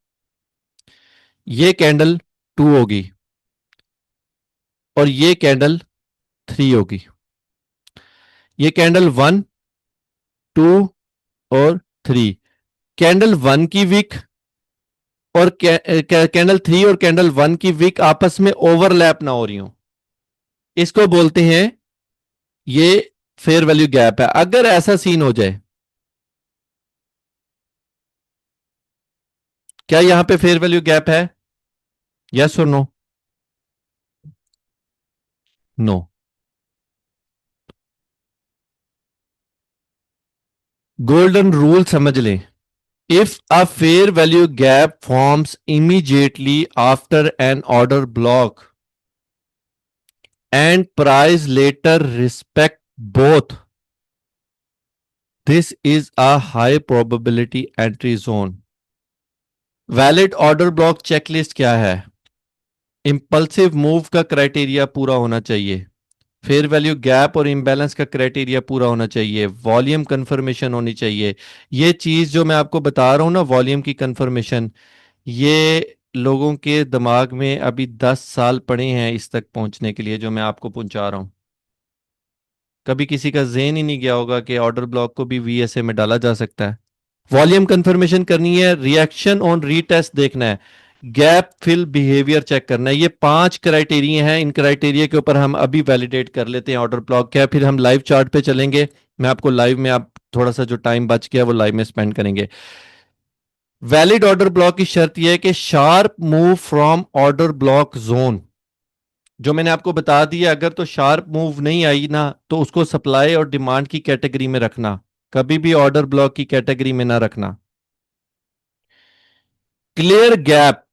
ये कैंडल 2 होगी, और ये कैंडल 3 होगी। ये कैंडल 1, 2 और 3, कैंडल 1 की विक और कैंडल 3 और कैंडल 1 की विक आपस में ओवरलैप ना हो रही हो, इसको बोलते हैं ये फेयर वैल्यू गैप है। अगर ऐसा सीन हो जाए, क्या यहां पे फेयर वैल्यू गैप है? यस और नो? नो। गोल्डन रूल समझ लें। If a fair value gap forms immediately after an order block and price later respect both, this is a high probability entry zone. Valid order block checklist क्या है? इंपल्सिव मूव का क्राइटेरिया पूरा होना चाहिए, फेयर वैल्यू गैप और इम्बैलेंस का क्राइटेरिया पूरा होना चाहिए, वॉल्यूम कंफर्मेशन होनी चाहिए। ये चीज जो मैं आपको बता रहा हूं ना, वॉल्यूम की कंफर्मेशन, ये लोगों के दिमाग में अभी 10 साल पड़े हैं इस तक पहुंचने के लिए जो मैं आपको पहुंचा रहा हूं। कभी किसी का ज़हन ही नहीं गया होगा कि ऑर्डर ब्लॉक को भी वीएसए में डाला जा सकता है। वॉल्यूम कंफर्मेशन करनी है, रिएक्शन ऑन रीटेस्ट देखना है। गैप फिल बिहेवियर चेक करना है। ये 5 क्राइटेरिया हैं, इन क्राइटेरिया के ऊपर हम अभी वैलिडेट कर लेते हैं ऑर्डर ब्लॉक क्या है, फिर हम लाइव चार्ट पे चलेंगे। मैं आपको लाइव में, आप थोड़ा सा जो टाइम बच गया वो लाइव में स्पेंड करेंगे। वैलिड ऑर्डर ब्लॉक की शर्त यह है कि sharp move from order block zone. जो मैंने आपको बता दिया, अगर तो शार्प मूव नहीं आई ना तो उसको सप्लाई और डिमांड की कैटेगरी में रखना, कभी भी ऑर्डर ब्लॉक की कैटेगरी में ना रखना। Clear gap,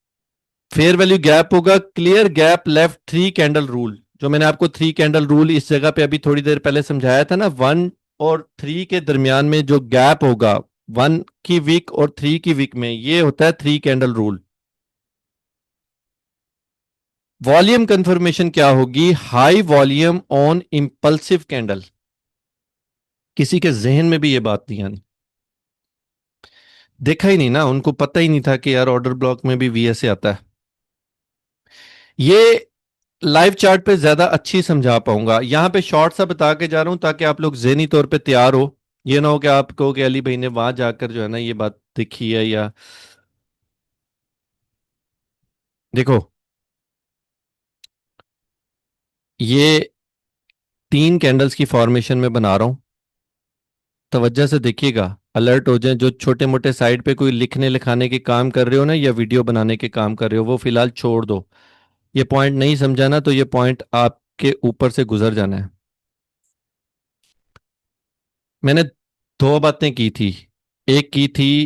fair value gap होगा। Clear gap left 3 candle rule, जो मैंने आपको 3 कैंडल रूल इस जगह पे अभी थोड़ी देर पहले समझाया था ना, 1 और 3 के दरमियान में जो गैप होगा 1 की वीक और 3 की वीक में, ये होता है 3 कैंडल रूल। वॉल्यूम कंफर्मेशन क्या होगी? High volume on impulsive candle. किसी के जहन में भी ये बात नहीं आनी, देखा ही नहीं ना, उनको पता ही नहीं था कि यार ऑर्डर ब्लॉक में भी वीएसए आता है। ये लाइव चार्ट पे ज्यादा अच्छी समझा पाऊंगा, यहां पे शॉर्ट सा बता के जा रहा हूं ताकि आप लोग ज़हनी तौर पे तैयार हो। ये ना हो कि आप कहो कि अली भाई ने वहां जाकर जो है ना ये बात देखी है या। देखो, ये 3 कैंडल्स की फॉर्मेशन में बना रहा हूं, तवज्जो से देखिएगा, अलर्ट हो जाए। जो छोटे मोटे साइड पे कोई लिखने लिखाने के काम कर रहे हो ना या वीडियो बनाने के काम कर रहे हो वो फिलहाल छोड़ दो। ये पॉइंट नहीं समझाना तो ये पॉइंट आपके ऊपर से गुजर जाना है। मैंने 2 बातें की थी। एक की थी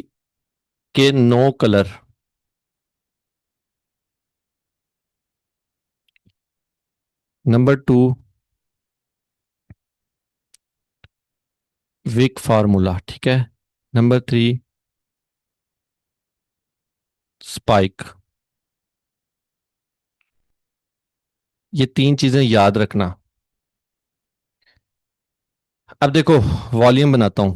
कि no colour, number 2 wick formula, ठीक है, नंबर 3 स्पाइक। ये 3 चीजें याद रखना। अब देखो, वॉल्यूम बनाता हूं।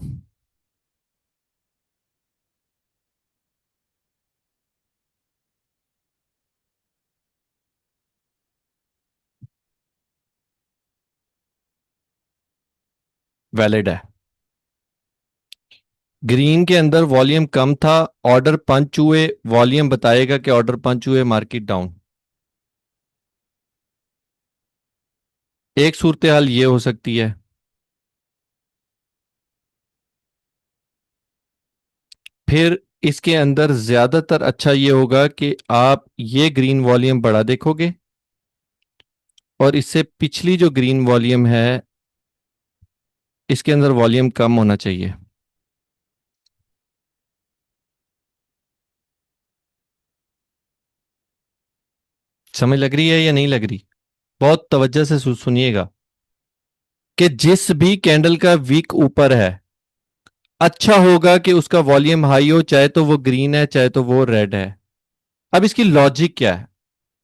वैलिड है। ग्रीन के अंदर वॉल्यूम कम था, ऑर्डर पंच हुए, वॉल्यूम बताएगा कि ऑर्डर पंच हुए, मार्केट डाउन। एक सूरत हाल ये हो सकती है, फिर इसके अंदर ज्यादातर अच्छा ये होगा कि आप ये ग्रीन वॉल्यूम बड़ा देखोगे और इससे पिछली जो ग्रीन वॉल्यूम है इसके अंदर वॉल्यूम कम होना चाहिए। समझ लग रही है या नहीं लग रही? बहुत तवज्जो से सुनिएगा कि जिस भी कैंडल का विक ऊपर है, अच्छा होगा कि उसका वॉल्यूम हाई हो, चाहे तो वो ग्रीन है चाहे तो वो रेड है। अब इसकी लॉजिक क्या है?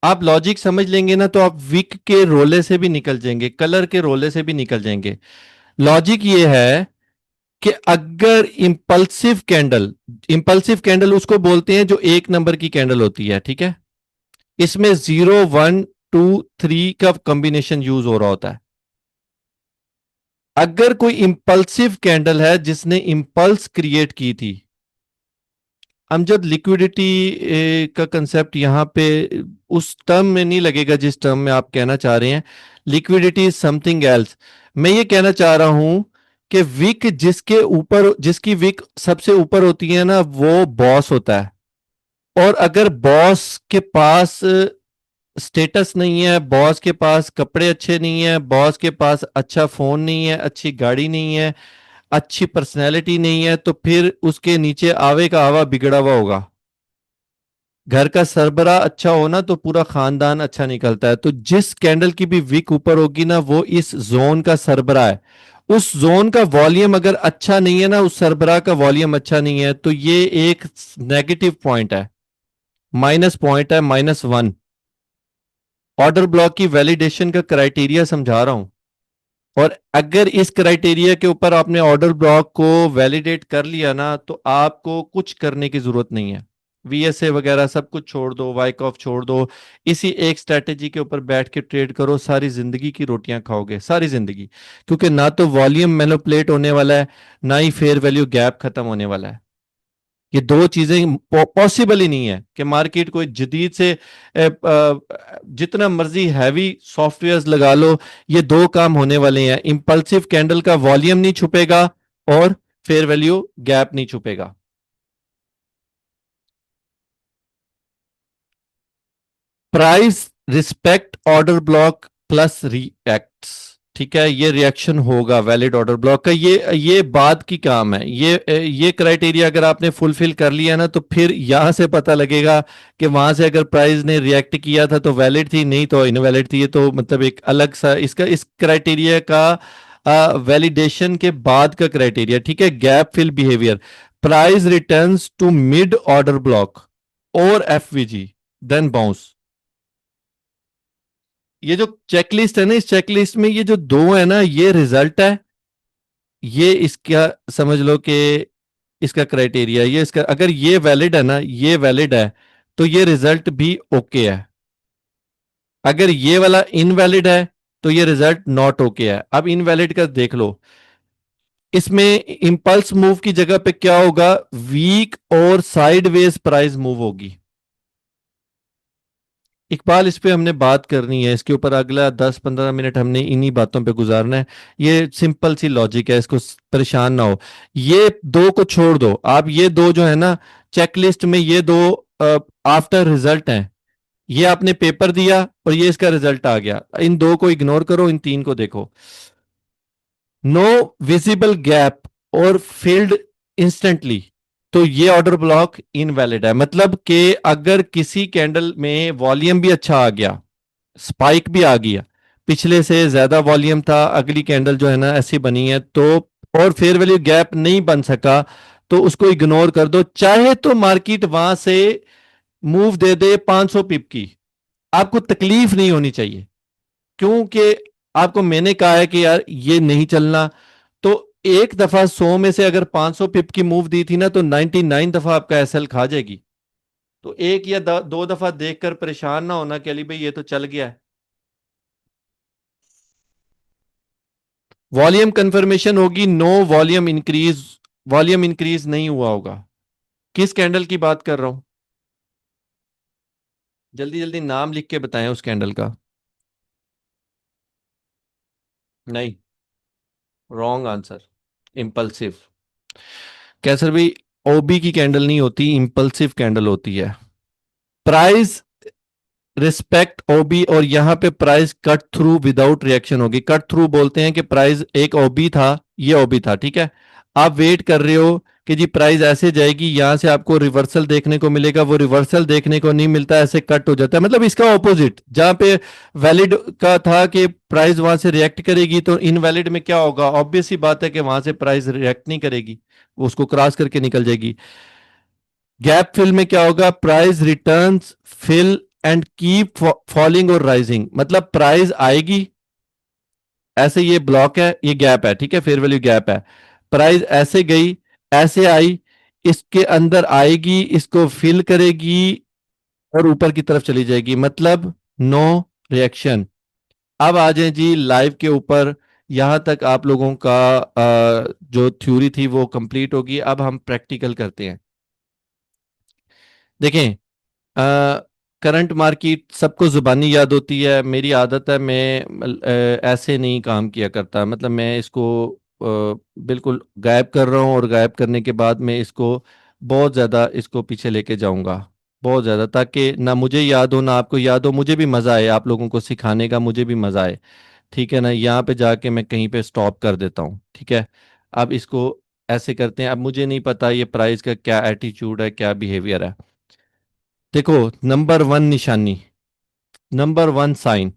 आप लॉजिक समझ लेंगे ना तो आप विक के रोले से भी निकल जाएंगे, कलर के रोले से भी निकल जाएंगे। लॉजिक ये है कि अगर इंपल्सिव कैंडल उसको बोलते हैं जो 1 नंबर की कैंडल होती है, ठीक है, इसमें 0 1 2 3 का कॉम्बिनेशन यूज हो रहा होता है। अगर कोई इंपल्सिव कैंडल है जिसने इंपल्स क्रिएट की थी, अमजद लिक्विडिटी का कंसेप्ट यहां पे उस टर्म में नहीं लगेगा जिस टर्म में आप कहना चाह रहे हैं। Liquidity is something else. मैं ये कहना चाह रहा हूं कि विक जिसके ऊपर, जिसकी विक सबसे ऊपर होती है ना, वो बॉस होता है। और अगर बॉस के पास स्टेटस नहीं है, बॉस के पास कपड़े अच्छे नहीं है, बॉस के पास अच्छा फोन नहीं है, अच्छी गाड़ी नहीं है, अच्छी पर्सनैलिटी नहीं है, तो फिर उसके नीचे आवे का आवा बिगड़ा हुआ होगा। घर का सरबरा अच्छा हो ना तो पूरा खानदान अच्छा निकलता है। तो जिस कैंडल की भी विक ऊपर होगी ना वो इस जोन का सरबरा है। उस जोन का वॉल्यूम अगर अच्छा नहीं है ना, उस सरबरा का वॉल्यूम अच्छा नहीं है, तो ये एक नेगेटिव पॉइंट है, माइनस पॉइंट है, -1। ऑर्डर ब्लॉक की वैलिडेशन का क्राइटेरिया समझा रहा हूं। और अगर इस क्राइटेरिया के ऊपर आपने ऑर्डर ब्लॉक को वैलिडेट कर लिया ना तो आपको कुछ करने की जरूरत नहीं है। वीएसए वगैरह सब कुछ छोड़ दो, वाइक ऑफ छोड़ दो, इसी एक स्ट्रेटेजी के ऊपर बैठ के ट्रेड करो, सारी जिंदगी की रोटियां खाओगे, सारी जिंदगी। क्योंकि ना तो वॉल्यूम मैनिपुलेट होने वाला है, ना ही फेयर वैल्यू गैप खत्म होने वाला है। ये दो चीजें पॉसिबल ही नहीं है कि मार्केट कोई जदीद से जितना मर्जी हैवी सॉफ्टवेयर्स लगा लो, ये दो काम होने वाले हैं। इंपल्सिव कैंडल का वॉल्यूम नहीं छुपेगा और फेयर वैल्यू गैप नहीं छुपेगा। Price respect order block plus reacts, ठीक है, ये रिएक्शन होगा वैलिड ऑर्डर ब्लॉक का। ये बाद की काम है। ये क्राइटेरिया अगर आपने फुलफिल कर लिया ना, तो फिर यहां से पता लगेगा कि वहां से अगर प्राइस ने रिएक्ट किया था तो वैलिड थी, नहीं तो इनवैलिड थी। ये तो मतलब एक अलग सा इसका इस क्राइटेरिया का वैलिडेशन के बाद का क्राइटेरिया, ठीक है। Gap fill behaviour, price returns to mid order block और एफवीजी देन बाउंस। ये जो चेकलिस्ट है ना, इस चेकलिस्ट में ये जो दो है ना, ये रिजल्ट है। ये इसका समझ लो कि इसका क्राइटेरिया, ये इसका अगर ये वैलिड है ना, ये वैलिड है, तो ये रिजल्ट भी ओके है। अगर ये वाला इनवैलिड है तो ये रिजल्ट नॉट ओके है। अब इनवैलिड का देख लो, इसमें इंपल्स मूव की जगह पे क्या होगा, वीक और साइडवेज प्राइस मूव होगी। इकबाल, इस पे हमने बात करनी है, इसके ऊपर अगला 10-15 मिनट हमने इन्हीं बातों पे गुजारना है। ये सिंपल सी लॉजिक है, इसको परेशान ना हो। ये दो को छोड़ दो आप, ये दो जो है ना चेकलिस्ट में, ये दो आफ्टर रिजल्ट हैं। ये आपने पेपर दिया और ये इसका रिजल्ट आ गया, इन दो को इग्नोर करो, इन तीन को देखो। नो विजिबल गैप और फील्ड इंस्टेंटली, तो ये ऑर्डर ब्लॉक इनवैलिड है। मतलब कि अगर किसी कैंडल में वॉल्यूम भी अच्छा आ गया, स्पाइक भी आ गया, पिछले से ज्यादा वॉल्यूम था, अगली कैंडल जो है ना ऐसी बनी है, तो और फेयर वैल्यू गैप नहीं बन सका, तो उसको इग्नोर कर दो। चाहे तो मार्केट वहां से मूव दे दे 500 पिप की, आपको तकलीफ नहीं होनी चाहिए, क्योंकि आपको मैंने कहा है कि यार ये नहीं चलना। तो एक दफा 100 में से अगर 500 पिप की मूव दी थी ना, तो 99 दफा आपका एसएल खा जाएगी। तो एक या दो दफा देखकर परेशान ना होना कि अली भाई ये तो चल गया है। वॉल्यूम कंफर्मेशन होगी, no volume increase, volume increase नहीं हुआ होगा। किस कैंडल की बात कर रहा हूं, जल्दी जल्दी नाम लिख के बताएं उस कैंडल का। नहीं, रॉन्ग आंसर, इंपल्सिव। कैसर भाई, ओबी की कैंडल नहीं होती, इंपल्सिव कैंडल होती है। प्राइस रिस्पेक्ट ओबी, और यहां पे price cut through without reaction होगी। कट थ्रू बोलते हैं कि प्राइस एक ओबी था, ये ओबी था, ठीक है। आप वेट कर रहे हो कि जी प्राइस ऐसे जाएगी, यहां से आपको रिवर्सल देखने को मिलेगा, वो रिवर्सल देखने को नहीं मिलता, ऐसे कट हो जाता है। मतलब इसका ऑपोजिट, जहां पे वैलिड का था कि प्राइस वहां से रिएक्ट करेगी, तो इनवैलिड में क्या होगा, ऑब्वियस ही बात है कि वहां से प्राइस रिएक्ट नहीं करेगी, वो उसको क्रॉस करके निकल जाएगी। गैप फिल में क्या होगा, price returns fill and keep falling और राइजिंग। मतलब प्राइस आएगी, ऐसे ये ब्लॉक है, ये गैप है, ठीक है, फेयर वैल्यू गैप है। प्राइस ऐसे गई, ऐसे आई, इसके अंदर आएगी, इसको फिल करेगी और ऊपर की तरफ चली जाएगी, मतलब नो रिएक्शन। अब आ जाए जी लाइव के ऊपर। यहां तक आप लोगों का जो थ्योरी थी वो कंप्लीट होगी, अब हम प्रैक्टिकल करते हैं। देखें, करंट मार्केट सबको जुबानी याद होती है, मेरी आदत है, मैं ऐसे नहीं काम किया करता। मतलब मैं इसको बिल्कुल गायब कर रहा हूँ, और गायब करने के बाद मैं इसको बहुत ज़्यादा इसको पीछे लेके जाऊंगा, बहुत ज़्यादा, ताकि ना मुझे याद हो ना आपको याद हो, मुझे भी मज़ा आए, आप लोगों को सिखाने का मुझे भी मज़ा आए, ठीक है ना। यहाँ पे जाके मैं कहीं पे स्टॉप कर देता हूँ, ठीक है। अब इसको ऐसे करते हैं। अब मुझे नहीं पता ये प्राइस का क्या एटीट्यूड है, क्या बिहेवियर है। देखो, नंबर वन निशानी, नंबर वन साइन,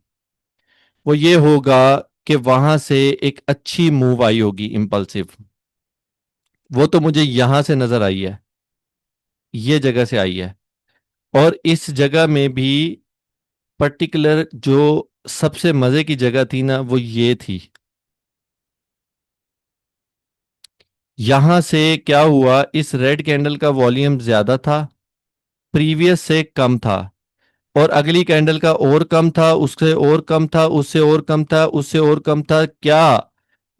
वो ये होगा कि वहां से एक अच्छी मूव आई होगी इंपल्सिव। वो तो मुझे यहां से नजर आई है, ये जगह से आई है। और इस जगह में भी पर्टिकुलर जो सबसे मजे की जगह थी ना, वो ये थी। यहां से क्या हुआ, इस रेड कैंडल का वॉल्यूम ज्यादा था, प्रीवियस से कम था, और अगली कैंडल का और कम था, उससे और कम था, उससे और कम था, उससे और कम था। क्या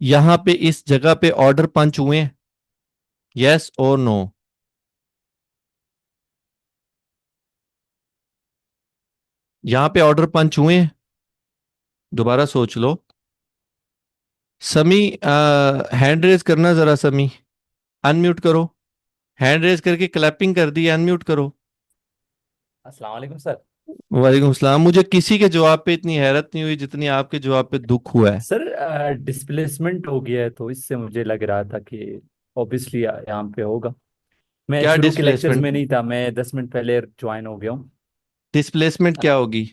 यहां पे इस जगह पे ऑर्डर पंच हुए, यस और नो? यहाँ पे ऑर्डर पंच हुए हैं? दोबारा सोच लो। समी, हैंड रेज करना जरा समी। अनम्यूट करो। हैंड रेज करके क्लैपिंग कर दी, अनम्यूट करो। अस्सलाम वालेकुम सर। वालेकुम सलाम। मुझे किसी के जवाब पे इतनी हैरत नहीं हुई जितनी आपके जवाब पे दुख हुआ है। सर डिस्प्लेसमेंट हो गया है तो इससे मुझे लग रहा था कि ऑब्वियसली यहाँ पे होगा। मैं क्या शुरू के लेक्चर्स डिस्प्लेसमेंट? में नहीं था, मैं 10 मिनट पहले ज्वाइन हो गया हूँ। डिस्प्लेसमेंट क्या होगी?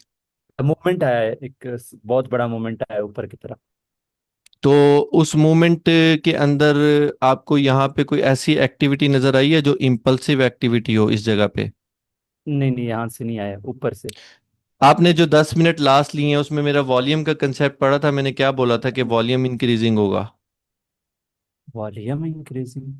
मूवमेंट आया है, एक बहुत बड़ा मूवमेंट आया है ऊपर की तरफ। तो उस मोमेंट के अंदर आपको यहाँ पे कोई ऐसी एक्टिविटी नजर आई है जो इम्पल्सिव एक्टिविटी हो इस जगह पे? नहीं नहीं, यहाँ से नहीं आया, ऊपर से। आपने जो 10 मिनट लास्ट लिए हैं उसमें मेरा वॉल्यूम का कंसेप्ट पढ़ा था, मैंने क्या बोला था कि वॉल्यूम इंक्रीजिंग होगा? Volume increasing.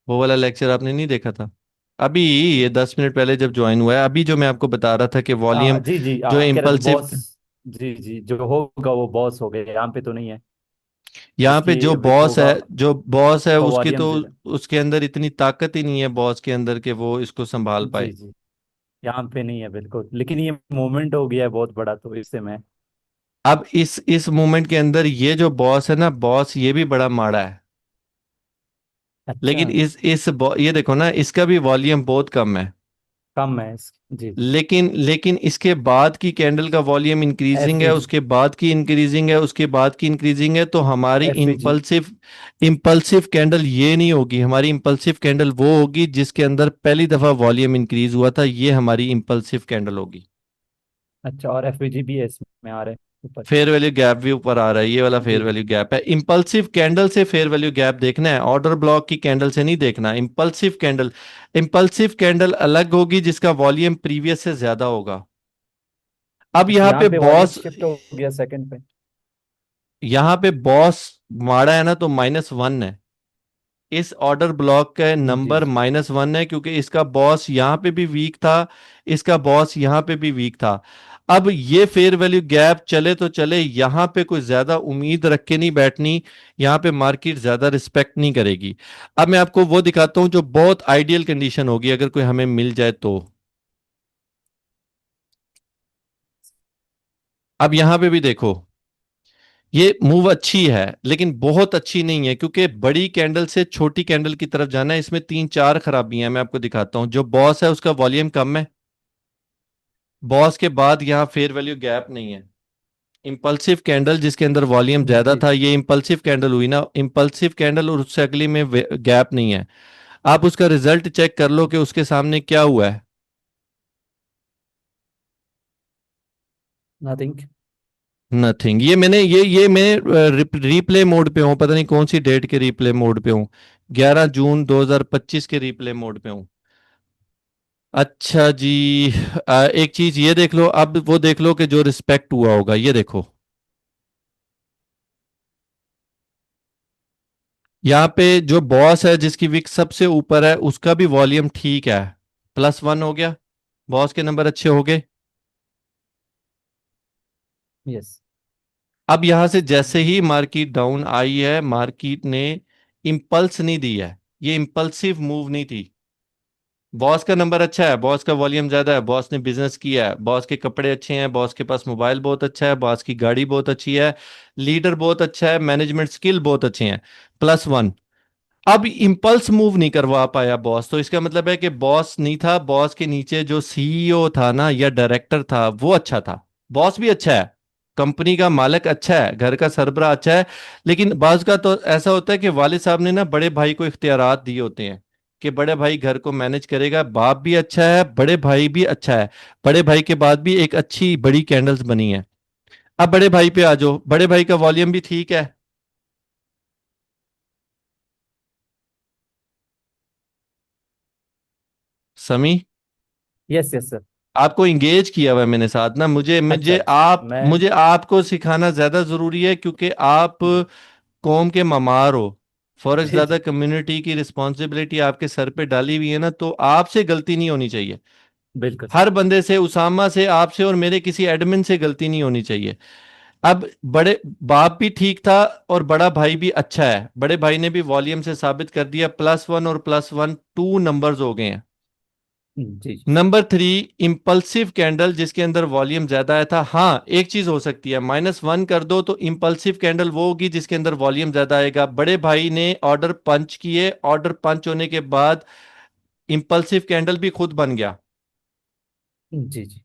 वो वाला लेक्चर आपने नहीं देखा था? अभी ये 10 मिनट पहले जब ज्वाइन हुआ है, अभी जो मैं आपको बता रहा था कि वॉल्यूम जी जी, जो आप कह रहे थे इम्पल्सिव। बॉस। जी जी, जो होगा वो बॉस हो गया, यहाँ पे तो नहीं है। यहाँ पे जिसकी जो विक बॉस होगा है, जो बॉस है उसका उसके वॉल्यूम तो ज्यादा। उसके अंदर इतनी ताकत ही नहीं है बॉस के अंदर कि वो इसको संभाल जी पाए। जी, यहाँ पे नहीं है बिल्कुल, लेकिन ये मूवमेंट हो गया है बहुत बड़ा, तो इससे मैं। अब इस मोमेंट के अंदर ये जो बॉस है ना, बॉस ये भी बड़ा माड़ा है। अच्छा। लेकिन ये देखो ना, इसका भी वॉल्यूम बहुत कम है। कम है जी जी। लेकिन लेकिन इसके बाद की कैंडल का वॉल्यूम एफ इंक्रीजिंग है, ई जी। उसके बाद की इंक्रीजिंग है, उसके बाद की इंक्रीजिंग है, तो हमारी एफ ई जी। इंपल्सिव इंपल्सिव कैंडल ये नहीं होगी। हमारी इंपल्सिव कैंडल वो होगी जिसके अंदर पहली दफा वॉल्यूम इंक्रीज हुआ था, ये हमारी इंपल्सिव कैंडल होगी। अच्छा, और एफ ई जी भी है इसमें आ रहा है ऊपर। फेयर वैल्यू गैप भी ऊपर आ रहा है, ये वाला फेयर जी वैल्यू जी। गैप है। इंपल्सिव कैंडल से फेयर वैल्यू गैप देखना है, ऑर्डर ब्लॉक की कैंडल से नहीं देखना। इंपल्सिव कैंडल अलग होगी जिसका वॉल्यूम प्रीवियस से ज्यादा होगा। अब अच्छा, यहाँ यहाँ पे पे वॉल्यूम बॉस शिफ्ट हो गया सेकंड पे। यहाँ पे बॉस माड़ा है ना, तो -1 है। इस ऑर्डर ब्लॉक का जी नंबर जी। -1 है क्योंकि इसका बॉस यहाँ पे भी वीक था, इसका बॉस यहाँ पे भी वीक था। अब ये फेयर वैल्यू गैप चले तो चले, यहाँ पे कोई ज्यादा उम्मीद रख के नहीं बैठनी। यहाँ पे मार्केट ज्यादा रिस्पेक्ट नहीं करेगी। अब मैं आपको वो दिखाता हूँ जो बहुत आइडियल कंडीशन होगी अगर कोई हमें मिल जाए तो। अब यहाँ पे भी देखो, ये मूव अच्छी है लेकिन बहुत अच्छी नहीं है क्योंकि बड़ी कैंडल से छोटी कैंडल की तरफ जाना है। इसमें तीन चार खराबियां हैं, मैं आपको दिखाता हूं। जो बॉस है उसका वॉल्यूम कम है, बॉस के बाद यहाँ फेयर वैल्यू गैप नहीं है। इंपल्सिव कैंडल जिसके अंदर वॉल्यूम ज्यादा जी था, ये इंपल्सिव कैंडल हुई ना, इंपल्सिव कैंडल, और उससे अगली में गैप नहीं है। आप उसका रिजल्ट चेक कर लो कि उसके सामने क्या हुआ है। नथिंग। नथिंग। ये मैं रिप्ले मोड पे हूँ, पता नहीं कौन सी डेट के रिप्ले मोड पे हूँ। 11 जून 2025 के रिप्ले मोड पे हूँ। अच्छा जी। एक चीज ये देख लो, अब वो देख लो कि जो रिस्पेक्ट हुआ होगा, ये देखो। यहाँ पे जो बॉस है जिसकी विक सबसे ऊपर है उसका भी वॉल्यूम ठीक है, +1 हो गया। बॉस के नंबर अच्छे हो गए। यस। अब यहां से जैसे ही मार्केट डाउन आई है, मार्केट ने इंपल्स नहीं दी है, ये इंपल्सिव मूव नहीं थी। बॉस का नंबर अच्छा है, बॉस का वॉल्यूम ज्यादा है, बॉस ने बिजनेस किया है, बॉस के कपड़े अच्छे हैं, बॉस के पास मोबाइल बहुत अच्छा है, बॉस की गाड़ी बहुत अच्छी है, लीडर बहुत अच्छा है, मैनेजमेंट स्किल बहुत अच्छे हैं, +1। अब इंपल्स मूव नहीं करवा पाया बॉस, तो इसका मतलब है कि बॉस नहीं था, बॉस के नीचे जो सीईओ था ना या डायरेक्टर था वो अच्छा था। बॉस भी अच्छा है, कंपनी का मालिक अच्छा है, घर का सरबराह अच्छा है। लेकिन बाज का तो ऐसा होता है कि वालिद साहब ने ना बड़े भाई को इख्तियारात दिए होते हैं कि बड़े भाई घर को मैनेज करेगा। बाप भी अच्छा है, बड़े भाई भी अच्छा है। बड़े भाई के बाद भी एक अच्छी बड़ी कैंडल्स बनी है। अब बड़े भाई पे आ जाओ, बड़े भाई का वॉल्यूम भी ठीक है। समी, यस यस सर। आपको इंगेज किया हुआ है मैंने साथ ना, मुझे अच्छा मुझे अच्छा, आप मैं। मुझे आपको सिखाना ज्यादा जरूरी है क्योंकि आप कौम के ममार हो। फॉरेक्स जी ज्यादा जी। कम्युनिटी की रिस्पॉन्सिबिलिटी आपके सर पे डाली हुई है ना, तो आपसे गलती नहीं होनी चाहिए। बिल्कुल सर। हर बंदे से, उसामा से, आपसे और मेरे किसी एडमिन से गलती नहीं होनी चाहिए। अब बड़े बाप भी ठीक था और बड़ा भाई भी अच्छा है। बड़े भाई ने भी वॉल्यूम से साबित कर दिया, +1 और +1 2 नंबर्स हो गए हैं। जी जी sir. Number three, impulsive candle जिसके अंदर वॉल्यूम ज्यादा आया था। हाँ, एक चीज हो सकती है, -1 कर दो तो इंपल्सिव कैंडल वो होगी जिसके अंदर वॉल्यूम ज्यादा आएगा। बड़े भाई ने ऑर्डर पंच किए, ऑर्डर पंच होने के बाद इंपल्सिव कैंडल भी खुद बन गया। जी जी।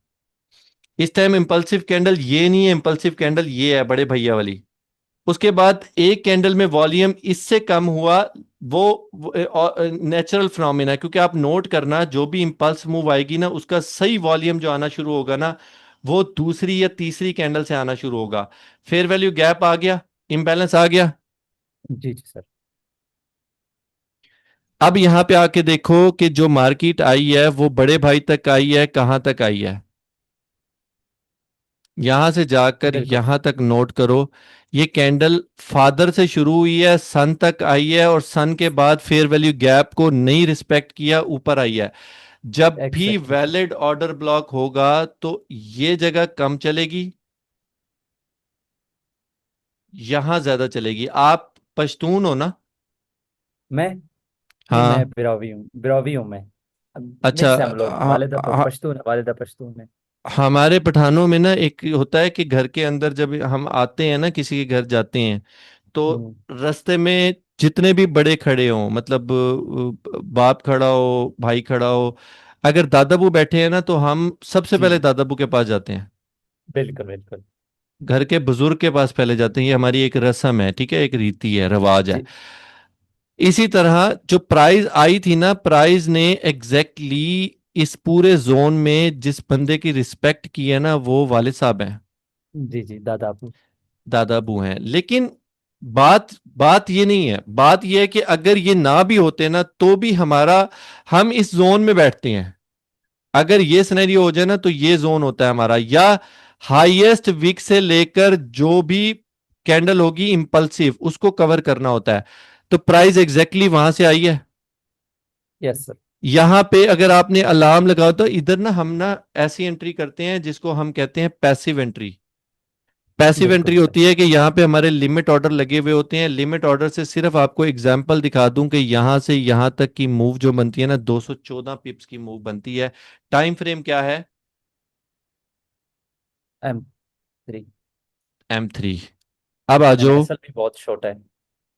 इस टाइम इंपल्सिव कैंडल ये नहीं है, इंपल्सिव कैंडल ये है, बड़े भैया वाली। उसके बाद एक कैंडल में वॉल्यूम इससे कम हुआ, वो नेचुरल फिनोमिना है, क्योंकि आप नोट करना जो भी इंपल्स मूव आएगी ना उसका सही वॉल्यूम जो आना शुरू होगा ना वो दूसरी या तीसरी कैंडल से आना शुरू होगा। फेयर वैल्यू गैप आ गया, इम्बैलेंस आ गया। जी जी सर। अब यहां पे आके देखो कि जो मार्केट आई है वो बड़े भाई तक आई है, कहां तक आई है। यहां से जाकर बिल्कुल। यहां तक नोट करो। ये कैंडल फादर से शुरू हुई है, सन तक आई है, और सन के बाद फेयर वैल्यू गैप को नहीं रिस्पेक्ट किया, ऊपर आई है। जब भी exactly sir. Valid order block होगा तो ये जगह कम चलेगी, यहां ज्यादा चलेगी। आप पश्तून हो ना? मैं, नहीं मैं हाँ। बिरावी हूँ मैं। अच्छा। मिक्स है हम लोग, वालिदा पश्तून है, वालिदा पश्तून है। हमारे पठानों में ना एक होता है कि घर के अंदर जब हम आते हैं ना, किसी के घर जाते हैं, तो हम्म। रास्ते में जितने भी बड़े खड़े हों, मतलब बाप खड़ा हो, भाई खड़ा हो, अगर दादाबू बैठे हैं ना तो हम सबसे जी पहले जी। दादाबू के पास जाते हैं। बिल्कुल बिल्कुल। घर के बुजुर्ग के पास पहले जाते हैं, ये हमारी एक रस्म है, ठीक है, एक रीति है, रिवाज है। जी इसी तरह जो प्राइज आई थी ना, प्राइज ने एग्जैक्टली इस पूरे जोन में जिस बंदे की रिस्पेक्ट की है ना वो वालिद साहब हैं, जी जी, दादा आपू। दादाबू हैं। लेकिन बात बात ये नहीं है, बात ये है कि अगर ये ना भी होते ना तो भी हमारा, हम इस जोन में बैठते हैं। अगर ये सिनेरियो हो जाए ना तो ये जोन होता है हमारा, या हाईएस्ट विक से लेकर जो भी कैंडल होगी इंपल्सिव उसको कवर करना होता है। तो प्राइस एग्जैक्टली वहां से आई है। Yes sir. यहां पे अगर आपने अलार्म लगाओ तो इधर ना हम ना ऐसी एंट्री करते हैं जिसको हम कहते हैं पैसिव एंट्री। पैसिव एंट्री बिल्कुल सर। होती है कि यहाँ पे हमारे लिमिट ऑर्डर लगे हुए होते हैं। लिमिट ऑर्डर से सिर्फ आपको एग्जांपल दिखा दूं कि यहां से यहां तक की मूव जो बनती है ना 214 पिप्स की मूव बनती है। टाइम फ्रेम क्या है? M3। M3। अब आ जाओ। MSL भी बहुत छोटा है।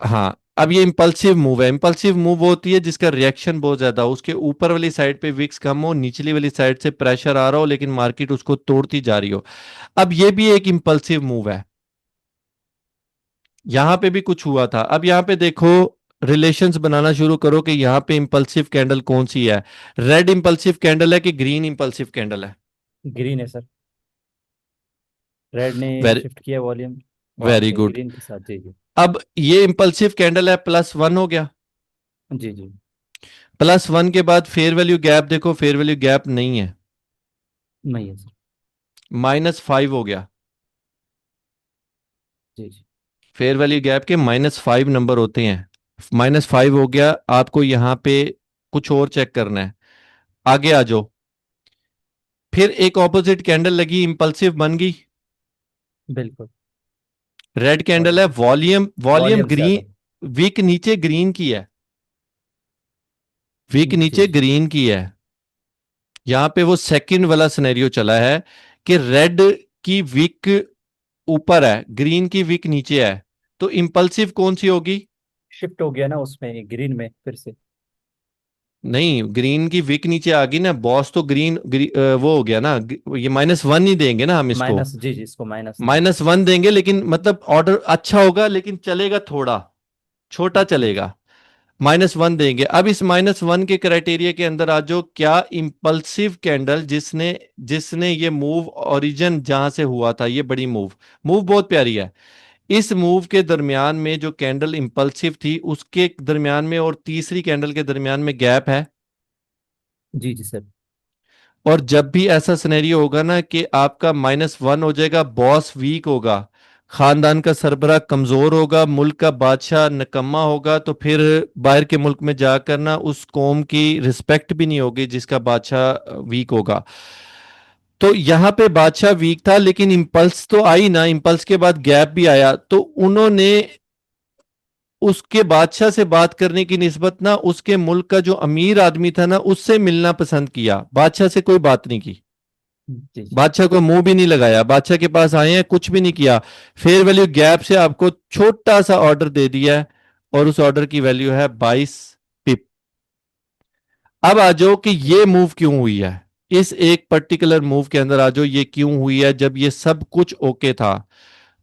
हाँ, अब ये इंपल्सिव मूव है। इंपल्सिव मूव होती है जिसका रिएक्शन बहुत ज्यादा हो, उसके ऊपर वाली साइड पे विक्स कम हो, निचली वाली साइड से प्रेशर आ रहा हो लेकिन मार्केट उसको तोड़ती जा रही हो। अब ये भी एक इंपल्सिव मूव है। यहां पे भी कुछ हुआ था। अब यहां पे देखो, रिलेशंस बनाना शुरू करो कि यहां पे इंपल्सिव कैंडल कौन सी है। रेड इंपल्सिव कैंडल है कि ग्रीन इंपल्सिव कैंडल है? ग्रीन है सर। रेड ने वेरी, शिफ्ट किया वॉल्यूम वहां वेरी से गुड। ग्रीन के साथ। जी जी। अब ये इंपल्सिव कैंडल है, +1 हो गया। जी जी। +1 के बाद फेयर वैल्यू गैप देखो, फेयर वैल्यू गैप नहीं है, नहीं है सर। -5 हो गया। जी जी। फेयर वैल्यू गैप के -5 नंबर होते हैं। -5 हो गया। आपको यहां पे कुछ और चेक करना है। आगे आ जाओ। फिर एक ऑपोजिट कैंडल लगी, इंपल्सिव बन गई। बिल्कुल। रेड और कैंडल है, वॉल्यूम वॉल्यूम वॉल्यूम ज्यादा। ग्रीन, विक नीचे ग्रीन की है, विक जी नीचे जी। ग्रीन की है। यहां पे वो सेकंड वाला सिनेरियो चला है कि रेड की विक ऊपर है, ग्रीन की विक नीचे है। तो इंपल्सिव कौन सी होगी? शिफ्ट हो गया ना उसमें ग्रीन में फिर से। नहीं, ग्रीन की विक नीचे आ गई ना बॉस, तो वो हो गया ना, ये -1 ही देंगे ना हम इसको। माइनस, जी जी, इसको माइनस दें। -1 देंगे लेकिन मतलब ऑर्डर अच्छा होगा लेकिन चलेगा थोड़ा, छोटा जी जी। चलेगा। -1 देंगे। अब इस -1 के क्राइटेरिया के अंदर आ जाओ, क्या इंपल्सिव कैंडल जिसने जिसने ये मूव ओरिजिन जहां से हुआ था, ये बड़ी मूव, मूव बहुत प्यारी है, इस मूव के दरमियान में जो कैंडल इंपल्सिव थी उसके दरमियान में और तीसरी कैंडल के दरमियान में गैप है। जी जी सर। और जब भी ऐसा सिनेरियो होगा ना कि आपका -1 हो जाएगा, बॉस वीक होगा, खानदान का सरबरा कमजोर होगा, मुल्क का बादशाह निकम्मा होगा, तो फिर बाहर के मुल्क में जाकर ना उस कौम की रिस्पेक्ट भी नहीं होगी जिसका बादशाह वीक होगा। तो यहां पे बादशाह वीक था लेकिन इंपल्स तो आई ना, इंपल्स के बाद गैप भी आया, तो उन्होंने उसके बादशाह से बात करने की निस्बत ना उसके मुल्क का जो अमीर आदमी था ना उससे मिलना पसंद किया, बादशाह से कोई बात नहीं की, जी जी। बादशाह को मुंह भी नहीं लगाया, बादशाह के पास आए हैं कुछ भी नहीं किया, फेयर वैल्यू गैप से आपको छोटा सा ऑर्डर दे दिया है और उस ऑर्डर की वैल्यू है 22 पिप। अब आ जाओ कि ये मूव क्यों हुई है, इस एक पर्टिकुलर मूव के अंदर आ जाओ, ये क्यों हुई है जब ये सब कुछ ओके था।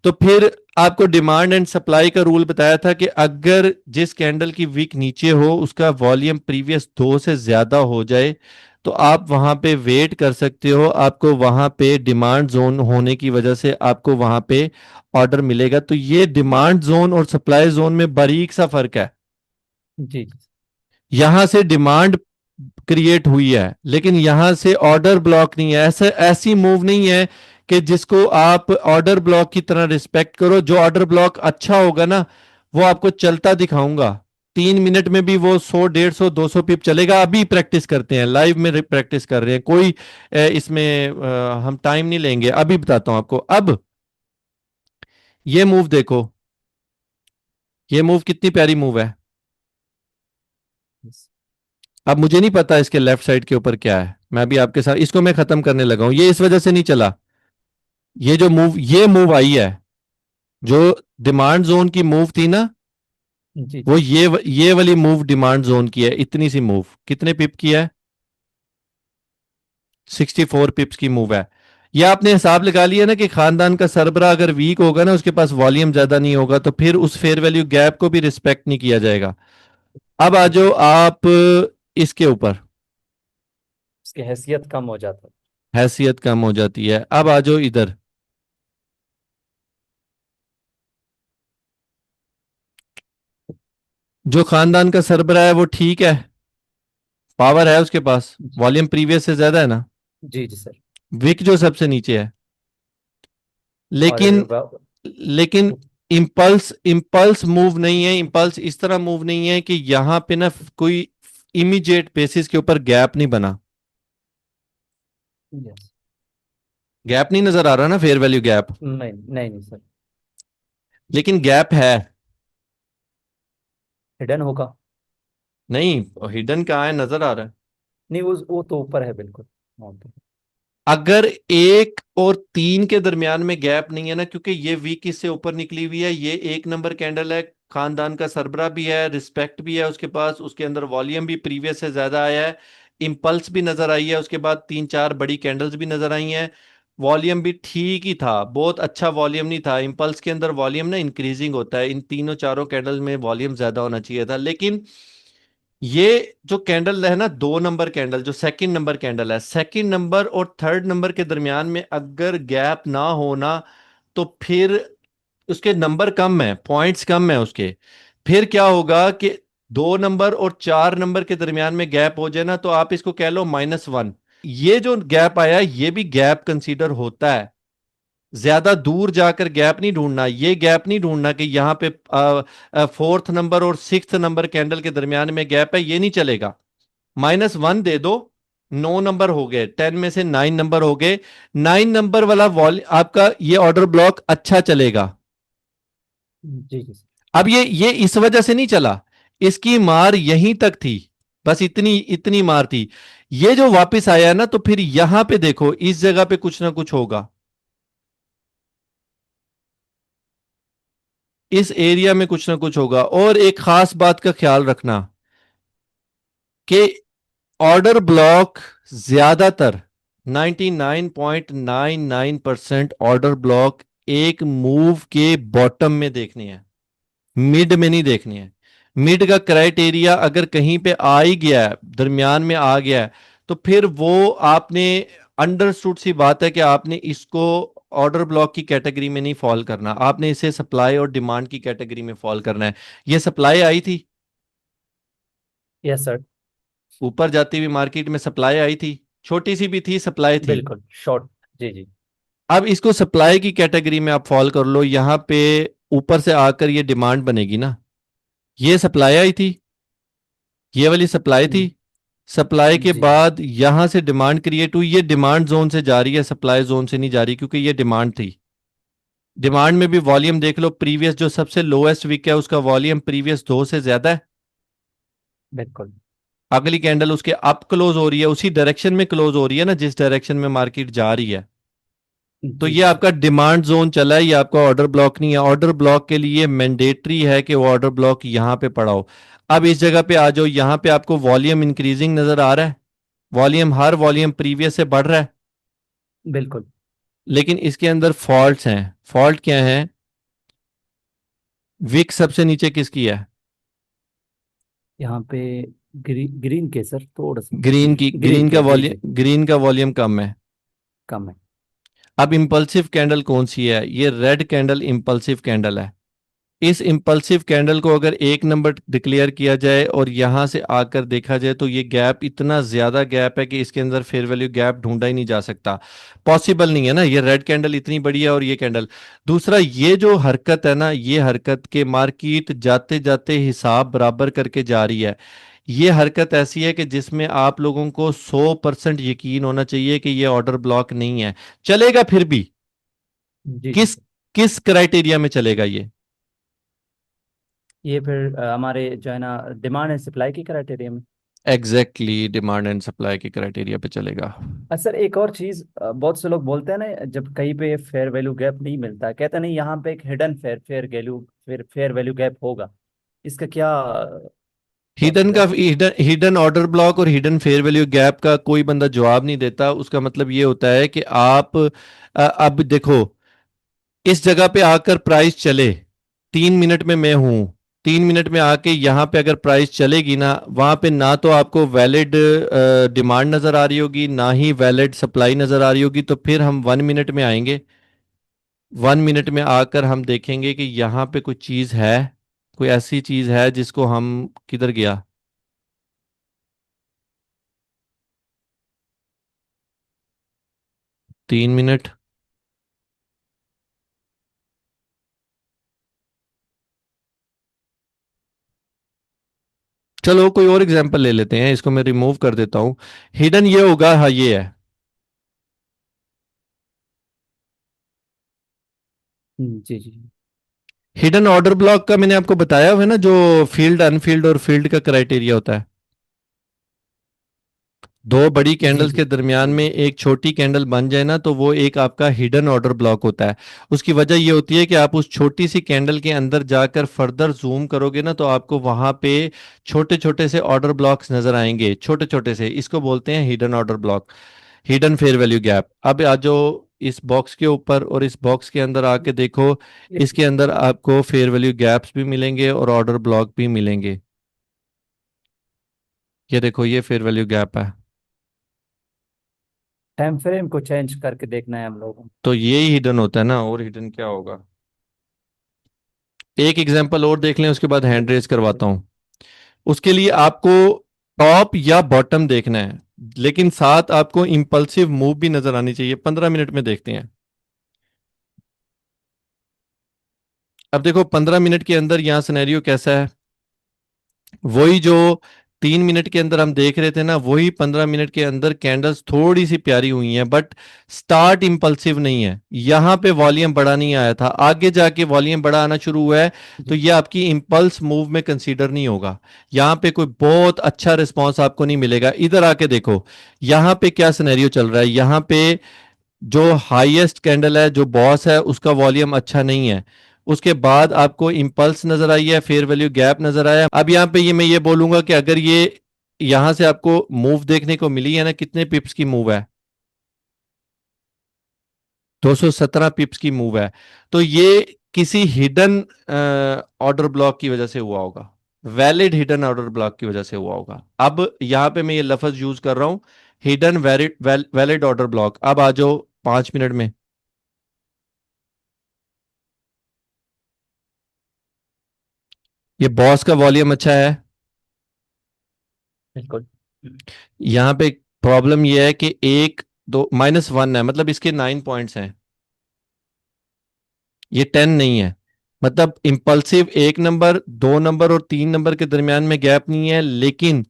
तो फिर आपको डिमांड एंड सप्लाई का रूल बताया था कि अगर जिस कैंडल की विक नीचे हो उसका वॉल्यूम प्रीवियस दो से ज्यादा हो जाए तो आप वहां पे वेट कर सकते हो, आपको वहां पे डिमांड जोन होने की वजह से आपको वहां पे ऑर्डर मिलेगा। तो ये डिमांड जोन और सप्लाई जोन में बारीक सा फर्क है। जी जी। यहां से डिमांड क्रिएट हुई है लेकिन यहां से ऑर्डर ब्लॉक नहीं है, ऐसा ऐसी मूव नहीं है कि जिसको आप ऑर्डर ब्लॉक की तरह रिस्पेक्ट करो। जो ऑर्डर ब्लॉक अच्छा होगा ना वो आपको चलता दिखाऊंगा, 3 मिनट में भी वो 100 150 200 पिप चलेगा। अभी प्रैक्टिस करते हैं, लाइव में प्रैक्टिस कर रहे हैं, कोई इसमें हम टाइम नहीं लेंगे, अभी बताता हूं आपको। अब ये मूव देखो, ये मूव कितनी प्यारी मूव है। Yes. अब मुझे नहीं पता इसके लेफ्ट साइड के ऊपर क्या है, मैं भी आपके साथ इसको मैं खत्म करने लगा हूं, ये इस वजह से नहीं चला। ये मूव आई है, जो डिमांड जोन की मूव थी ना, जी वो जी। ये वाली मूव डिमांड जोन की है। इतनी सी मूव कितने पिप की है, 64 पिप्स की मूव है। ये आपने हिसाब लगा लिया ना कि खानदान का सरबरा अगर वीक होगा ना उसके पास वॉल्यूम ज्यादा नहीं होगा तो फिर उस फेयर वैल्यू गैप को भी रिस्पेक्ट नहीं किया जाएगा। अब आ जी जाओ जी। आप इसके ऊपर, उसकी हैसियत कम हो जाता है। हैसियत कम हो जाती है। अब आ जाओ इधर, जो खानदान का सरबरा है वो ठीक है, पावर है उसके पास, जी वॉल्यूम प्रीवियस से ज्यादा है ना, जी जी सर। विक जो सबसे नीचे है, और लेकिन लेकिन इम्पल्स इम्पल्स मूव नहीं है। इम्पल्स इस तरह मूव नहीं है कि यहां पे ना कोई इमीडिएट बेसिस के ऊपर गैप नहीं बना, यस। गैप नहीं नजर आ रहा ना, फेयर वैल्यू गैप, नहीं नहीं नहीं सर। लेकिन गैप है। हिडन होगा। नहीं हिडन कहाँ है, नजर आ रहा है। नहीं वो तो ऊपर है बिल्कुल। हाँ, तो अगर 1 और 3 के दरमियान में गैप नहीं है ना, क्योंकि ये वीक इससे ऊपर निकली हुई है, ये 1 नंबर कैंडल है, खानदान का सरबरा भी है, रिस्पेक्ट भी है उसके पास, उसके अंदर वॉल्यूम भी प्रीवियस से ज्यादा आया है, इंपल्स भी नजर आई है, उसके बाद 3 4 बड़ी कैंडल्स भी नजर आई हैं, वॉल्यूम भी ठीक ही था, बहुत अच्छा वॉल्यूम नहीं था। इंपल्स के अंदर वॉल्यूम ना इंक्रीजिंग होता है, इन तीनों चारों कैंडल में वॉल्यूम ज्यादा होना चाहिए था। लेकिन ये जो कैंडल है ना, 2 नंबर कैंडल, जो सेकंड नंबर कैंडल है, सेकंड नंबर और थर्ड नंबर के दरमियान में अगर गैप ना होना तो फिर उसके नंबर कम है, पॉइंट्स कम है उसके, फिर क्या होगा कि 2 नंबर और 4 नंबर के दरमियान में गैप हो जाए ना तो आप इसको कह लो -1। ये जो गैप आया ये भी गैप कंसीडर होता है, ज्यादा दूर जाकर गैप नहीं ढूंढना, ये गैप नहीं ढूंढना कि यहाँ पे 4th नंबर और 6th नंबर कैंडल के दरमियान में गैप है, ये नहीं चलेगा। -1 दे दो, 9 नंबर हो गए, 10 में से 9 नंबर हो गए, 9 नंबर वाला वॉल आपका ये ऑर्डर ब्लॉक अच्छा चलेगा। जी जी सर। अब ये इस वजह से नहीं चला, इसकी मार यहीं तक थी, बस इतनी इतनी मार थी। ये जो वापस आया ना तो फिर यहां पे देखो इस जगह पे कुछ ना कुछ होगा, इस एरिया में कुछ ना कुछ होगा। और एक खास बात का ख्याल रखना कि ऑर्डर ब्लॉक ज्यादातर 99.99% ऑर्डर ब्लॉक एक मूव के बॉटम में देखने हैं, मिड में नहीं देखने हैं। मिड का क्राइटेरिया अगर कहीं पे आ ही गया है, दरमियान में आ गया है, तो फिर वो आपने अंडरस्टूड सी बात है कि आपने इसको ऑर्डर ब्लॉक की कैटेगरी में नहीं फॉल करना, आपने इसे सप्लाई और डिमांड की कैटेगरी में फॉल करना है। ये सप्लाई आई थी, यस सर। ऊपर जाती हुई मार्केट में सप्लाई आई थी, छोटी सी भी थी, सप्लाई थी। बिल्कुल शॉर्ट। जी जी। अब इसको सप्लाई की कैटेगरी में आप फॉल कर लो, यहां पे ऊपर से आकर ये डिमांड बनेगी ना, ये सप्लाई आई थी, ये वाली सप्लाई थी, सप्लाई के जी जी। बाद यहां से डिमांड क्रिएट हुई, ये डिमांड जोन से जा रही है, सप्लाई जोन से नहीं जा रही क्योंकि ये डिमांड थी। डिमांड में भी वॉल्यूम देख लो, प्रीवियस जो सबसे लोएस्ट वीक है उसका वॉल्यूम प्रीवियस दो से ज्यादा है। बिल्कुल। अगली कैंडल उसके अप क्लोज हो रही है, उसी डायरेक्शन में क्लोज हो रही है ना जिस डायरेक्शन में मार्केट जा रही है। तो जी ये जी। आपका डिमांड जोन चला है, ये आपका ऑर्डर ब्लॉक नहीं है। ऑर्डर ब्लॉक के लिए मैंडेटरी है कि वो ऑर्डर ब्लॉक यहां पे पड़ा हो। अब इस जगह पे आ जाओ, यहां पे आपको वॉल्यूम इंक्रीजिंग नजर आ रहा है, वॉल्यूम हर वॉल्यूम प्रीवियस से बढ़ रहा है। बिल्कुल। लेकिन इसके अंदर फॉल्ट्स हैं। फॉल्ट क्या है? विक सबसे नीचे किसकी है? यहाँ पे ग्रीन के सर, थोड़ा सा। ग्रीन की। ग्रीन के, जी जी। ग्रीन का वॉल्यूम कम है। कम है। अब इंपल्सिव कैंडल कौन सी है? ये रेड कैंडल इंपल्सिव कैंडल है। इस इंपल्सिव कैंडल को अगर एक नंबर डिक्लेयर किया जाए और यहां से आकर देखा जाए तो ये गैप इतना ज्यादा गैप है कि इसके अंदर फेयर वैल्यू गैप ढूंढा ही नहीं जा सकता। पॉसिबल नहीं है ना, ये रेड कैंडल इतनी बड़ी है और ये कैंडल। दूसरा, ये जो हरकत है ना, ये हरकत के मार्केट जाते जाते हिसाब बराबर करके जा रही है। ये हरकत ऐसी है कि जिसमें आप लोगों को 100% यकीन होना चाहिए कि ये ऑर्डर ब्लॉक नहीं है। चलेगा फिर भी? जी जी किस सर। किस क्राइटेरिया में चलेगा ये? ये फिर हमारे जो है ना, डिमांड एंड सप्लाई की क्राइटेरिया में। एग्जैक्टली, डिमांड एंड सप्लाई के क्राइटेरिया पे चलेगा। सर एक और चीज, बहुत से लोग बोलते हैं ना, जब कहीं पे फेयर वैल्यू गैप नहीं मिलता, कहते हैं नहीं यहाँ पे एक हिडन फेयर वैल्यू गैप होगा। इसका क्या हिडन प्रोसेस का है? हिडन ऑर्डर ब्लॉक और हिडन फेयर वैल्यू गैप का कोई बंदा जवाब नहीं देता। उसका मतलब ये होता है कि आप अब देखो, इस जगह पे आकर प्राइस चले, 3 मिनट में मैं हूं, 3 मिनट में आके यहां पे अगर प्राइस चलेगी ना, वहां पे ना तो आपको वैलिड डिमांड नजर आ रही होगी, ना ही वैलिड सप्लाई नजर आ रही होगी, तो फिर हम 1 मिनट में आएंगे। 1 मिनट में आकर हम देखेंगे कि यहाँ पे कुछ चीज है, कोई ऐसी चीज है जिसको हम, किधर गया? 3 मिनट। चलो कोई और एग्जांपल ले लेते हैं, इसको मैं रिमूव कर देता हूं। हिडन ये होगा, हाँ ये है। जी जी। हिडन ऑर्डर ब्लॉक का मैंने आपको बताया हुआ है ना, जो फील्ड अनफील्ड और फील्ड का क्राइटेरिया होता है। दो बड़ी जी कैंडल्स जी। के दरमियान में एक छोटी कैंडल बन जाए ना, तो वो एक आपका हिडन ऑर्डर ब्लॉक होता है। उसकी वजह ये होती है कि आप उस छोटी सी कैंडल के अंदर जाकर फर्दर जूम करोगे ना, तो आपको वहां पे छोटे छोटे से ऑर्डर ब्लॉक्स नजर आएंगे, छोटे छोटे से। इसको बोलते हैं hidden order block, hidden fair value gap. अब आ जाओ इस बॉक्स के ऊपर और इस बॉक्स के अंदर आके देखो, एक इसके अंदर आपको फेयर वैल्यू गैप्स भी मिलेंगे और ऑर्डर ब्लॉक भी मिलेंगे। ये देखो, ये फेयर वैल्यू गैप है। टाइम फ्रेम को चेंज करके देखना है हम लोगों को। तो ये ही हिडन होता है ना, और हिडन क्या होगा? एक एग्जांपल और देख लें, उसके बाद हैंड रेज करवाता हूं। उसके लिए आपको टॉप या बॉटम देखना है, लेकिन साथ आपको इंपल्सिव मूव भी नजर आनी चाहिए। 15 मिनट में देखते हैं। अब देखो 15 मिनट के अंदर यहाँ सिनेरियो कैसा है। वही जो 3 मिनट के अंदर हम देख रहे थे ना, वही 15 मिनट के अंदर कैंडल्स थोड़ी सी प्यारी हुई हैं, बट स्टार्ट इंपल्सिव नहीं है। यहां पे वॉल्यूम बड़ा नहीं आया था, आगे जाके वॉल्यूम बड़ा आना शुरू हुआ है। तो जी ये आपकी इंपल्स मूव में कंसीडर नहीं होगा। यहां पे कोई बहुत अच्छा रिस्पॉन्स आपको नहीं मिलेगा। इधर आके देखो, यहां पे क्या सिनेरियो चल रहा है। यहां पे जो हाईएस्ट कैंडल है, जो बॉस है, उसका वॉल्यूम अच्छा नहीं है। उसके बाद आपको इंपल्स नजर आई है, फेयर वैल्यू गैप नजर आया। अब यहाँ पे ये मैं ये बोलूंगा कि अगर ये यहां से आपको मूव देखने को मिली है ना, कितने पिप्स की मूव है? 217 पिप्स की मूव है। तो ये किसी हिडन ऑर्डर ब्लॉक की वजह से हुआ होगा, वैलिड हिडन ऑर्डर ब्लॉक की वजह से हुआ होगा। अब यहां पे मैं ये लफ्ज यूज कर रहा हूं, hidden valid valid order block. अब आ जाओ 5 मिनट में। ये बॉस का वॉल्यूम अच्छा है। बिल्कुल। यहाँ पे प्रॉब्लम ये है कि एक दो -1 है, मतलब इसके 9 पॉइंट्स हैं, ये 10 नहीं है। मतलब इंपल्सिव 1 नंबर, 2 नंबर और 3 नंबर के दरमियान में गैप नहीं है, लेकिन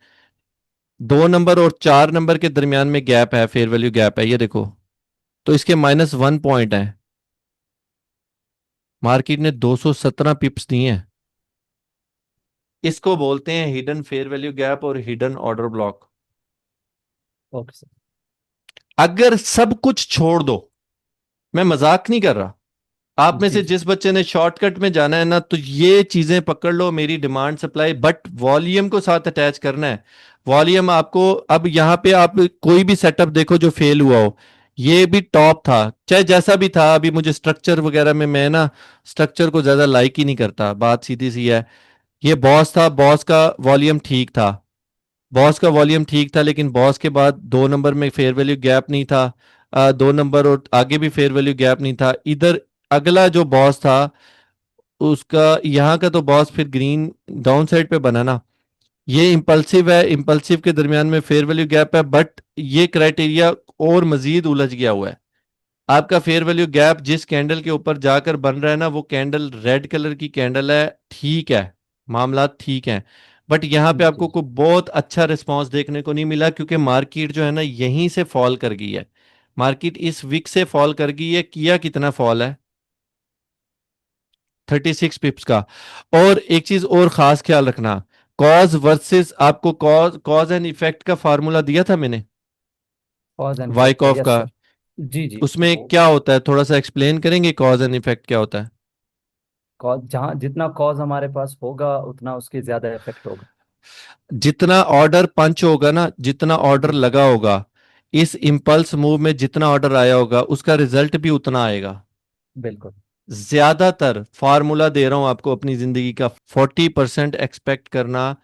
2 नंबर और 4 नंबर के दरमियान में गैप है, फेयर वैल्यू गैप है, ये देखो। तो इसके -1 पॉइंट है। मार्केट ने 217 पिप्स दिए हैं। इसको बोलते हैं हिडन फेयर वैल्यू गैप और hidden order block. Okay sir. अगर सब कुछ छोड़ दो, मैं मजाक नहीं कर रहा, आप में जी से जी। जिस बच्चे ने शॉर्टकट में जाना है ना, तो ये चीजें पकड़ लो, मेरी डिमांड सप्लाई, बट वॉल्यूम को साथ अटैच करना है। वॉल्यूम आपको, अब यहां पे आप कोई भी सेटअप देखो जो फेल हुआ हो, ये भी टॉप था चाहे जैसा भी था। अभी मुझे स्ट्रक्चर वगैरह में, मैं ना स्ट्रक्चर को ज्यादा लाइक ही नहीं करता, बात सीधी सी है। ये बॉस था, बॉस का वॉल्यूम ठीक था, बॉस का वॉल्यूम ठीक था, लेकिन बॉस के बाद 2 नंबर में फेयर वैल्यू गैप नहीं था। 2 नंबर और आगे भी फेयर वैल्यू गैप नहीं था इधर। अगला जो बॉस था उसका, यहाँ का तो बॉस फिर ग्रीन डाउन साइड पे बना ना। ये इम्पल्सिव है, इम्पल्सिव के दरमियान में फेयर वैल्यू गैप है, बट ये क्राइटेरिया और मजीद उलझ गया हुआ है। आपका फेयर वैल्यू गैप जिस कैंडल के ऊपर जाकर बन रहा है ना, वो कैंडल रेड कलर की कैंडल है, ठीक है, मामला ठीक है। बट यहाँ पे जी आपको कोई बहुत अच्छा रिस्पांस देखने को नहीं मिला, क्योंकि मार्केट जो है ना यहीं से फॉल कर गई है। मार्केट इस वीक से फॉल कर गई है। किया कितना फॉल है? 36 पिप्स का। और एक चीज और खास ख्याल रखना, कॉज वर्सेस, आपको कॉज कॉज एंड इफेक्ट का फार्मूला दिया था मैंने, कॉज एंड इफेक्ट का, वाइकॉफ यस का। सर। जी जी उसमें वो क्या होता है, थोड़ा सा एक्सप्लेन करेंगे कॉज एंड इफेक्ट क्या होता है? कॉज, जहाँ जितना कॉज हमारे पास होगा उतना उसके ज्यादा इफेक्ट होगा। जितना ऑर्डर पंच होगा ना, जितना ऑर्डर जी जी। लगा होगा, इस इम्पल्स मूव में जितना ऑर्डर आया होगा, उसका रिजल्ट भी उतना आएगा। बिल्कुल। ज्यादातर फार्मूला दे रहा हूं आपको अपनी जिंदगी का, 40% एक्सपेक्ट करना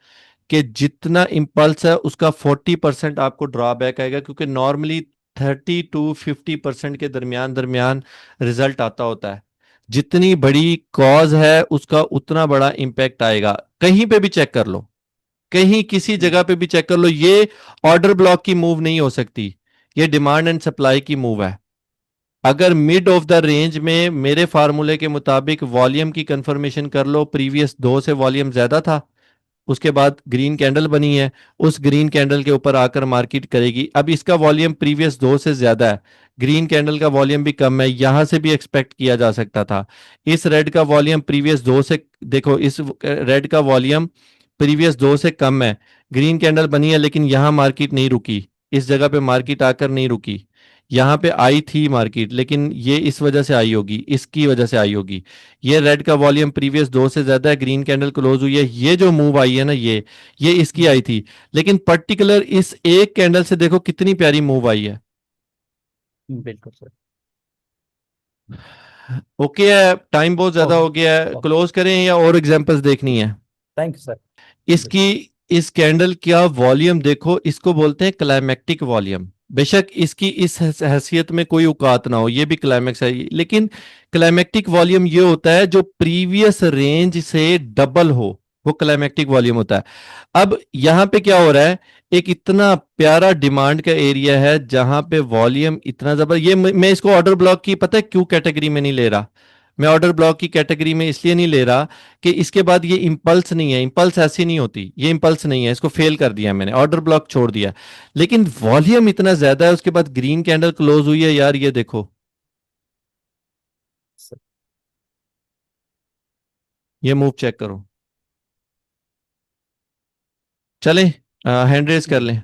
कि जितना इम्पल्स है उसका 40% आपको ड्रॉबैक आएगा, क्योंकि नॉर्मली 30 to 50% के दरमियान दरमियान रिजल्ट आता होता है। जितनी बड़ी कॉज है उसका उतना बड़ा इंपैक्ट आएगा। कहीं पे भी चेक कर लो, कहीं किसी जगह पे भी चेक कर लो, ये ऑर्डर ब्लॉक की मूव नहीं हो सकती, ये डिमांड एंड सप्लाई की मूव है। अगर मिड ऑफ द रेंज में मेरे फार्मूले के मुताबिक वॉल्यूम की कंफर्मेशन कर लो, प्रीवियस दो से वॉल्यूम ज्यादा था, उसके बाद ग्रीन कैंडल बनी है, उस ग्रीन कैंडल के ऊपर आकर मार्केट करेगी। अब इसका वॉल्यूम प्रीवियस दो से ज्यादा है, ग्रीन कैंडल का वॉल्यूम भी कम है, यहां से भी एक्सपेक्ट किया जा सकता था। इस रेड का वॉल्यूम प्रीवियस दो से, देखो इस रेड का वॉल्यूम प्रीवियस दो से कम है, ग्रीन कैंडल बनी है, लेकिन यहां मार्केट नहीं रुकी, इस जगह पे मार्केट आकर नहीं रुकी। यहां पे आई थी मार्केट, लेकिन ये इस वजह से आई होगी, इसकी वजह से आई होगी। ये रेड का वॉल्यूम प्रीवियस दो से ज्यादा है, ग्रीन कैंडल क्लोज हुई है, ये जो मूव आई है ना, ये इसकी जी आई थी। लेकिन पर्टिकुलर इस एक कैंडल से देखो कितनी प्यारी मूव आई है। बिल्कुल सर। ओके है, टाइम बहुत ज्यादा ओके। हो गया है, ओके। क्लोज करें या और एग्जांपल्स देखनी है? Thank you sir. इसकी, इस कैंडल का वॉल्यूम देखो, इसको बोलते हैं क्लाइमेक्टिक वॉल्यूम। बेशक इसकी इस हैसियत में कोई औकात ना हो, ये भी क्लाइमेक्स है, लेकिन क्लाइमेक्टिक वॉल्यूम ये होता है जो प्रीवियस रेंज से डबल हो, वो क्लाइमेक्टिक वॉल्यूम होता है। अब यहां पे क्या हो रहा है, एक इतना प्यारा डिमांड का एरिया है जहां पे वॉल्यूम इतना जबर, ये मैं इसको ऑर्डर ब्लॉक की, पता है क्यों कैटेगरी में नहीं ले रहा? मैं ऑर्डर ब्लॉक की कैटेगरी में इसलिए नहीं ले रहा कि इसके बाद ये इंपल्स नहीं है, इंपल्स ऐसी नहीं होती, ये इंपल्स नहीं है, इसको फेल कर दिया मैंने, ऑर्डर ब्लॉक छोड़ दिया। लेकिन वॉल्यूम इतना ज्यादा है, उसके बाद ग्रीन कैंडल क्लोज हुई है यार, ये देखो, सर। ये मूव चेक करो। चलें, हैंड रेस कर जी। लें।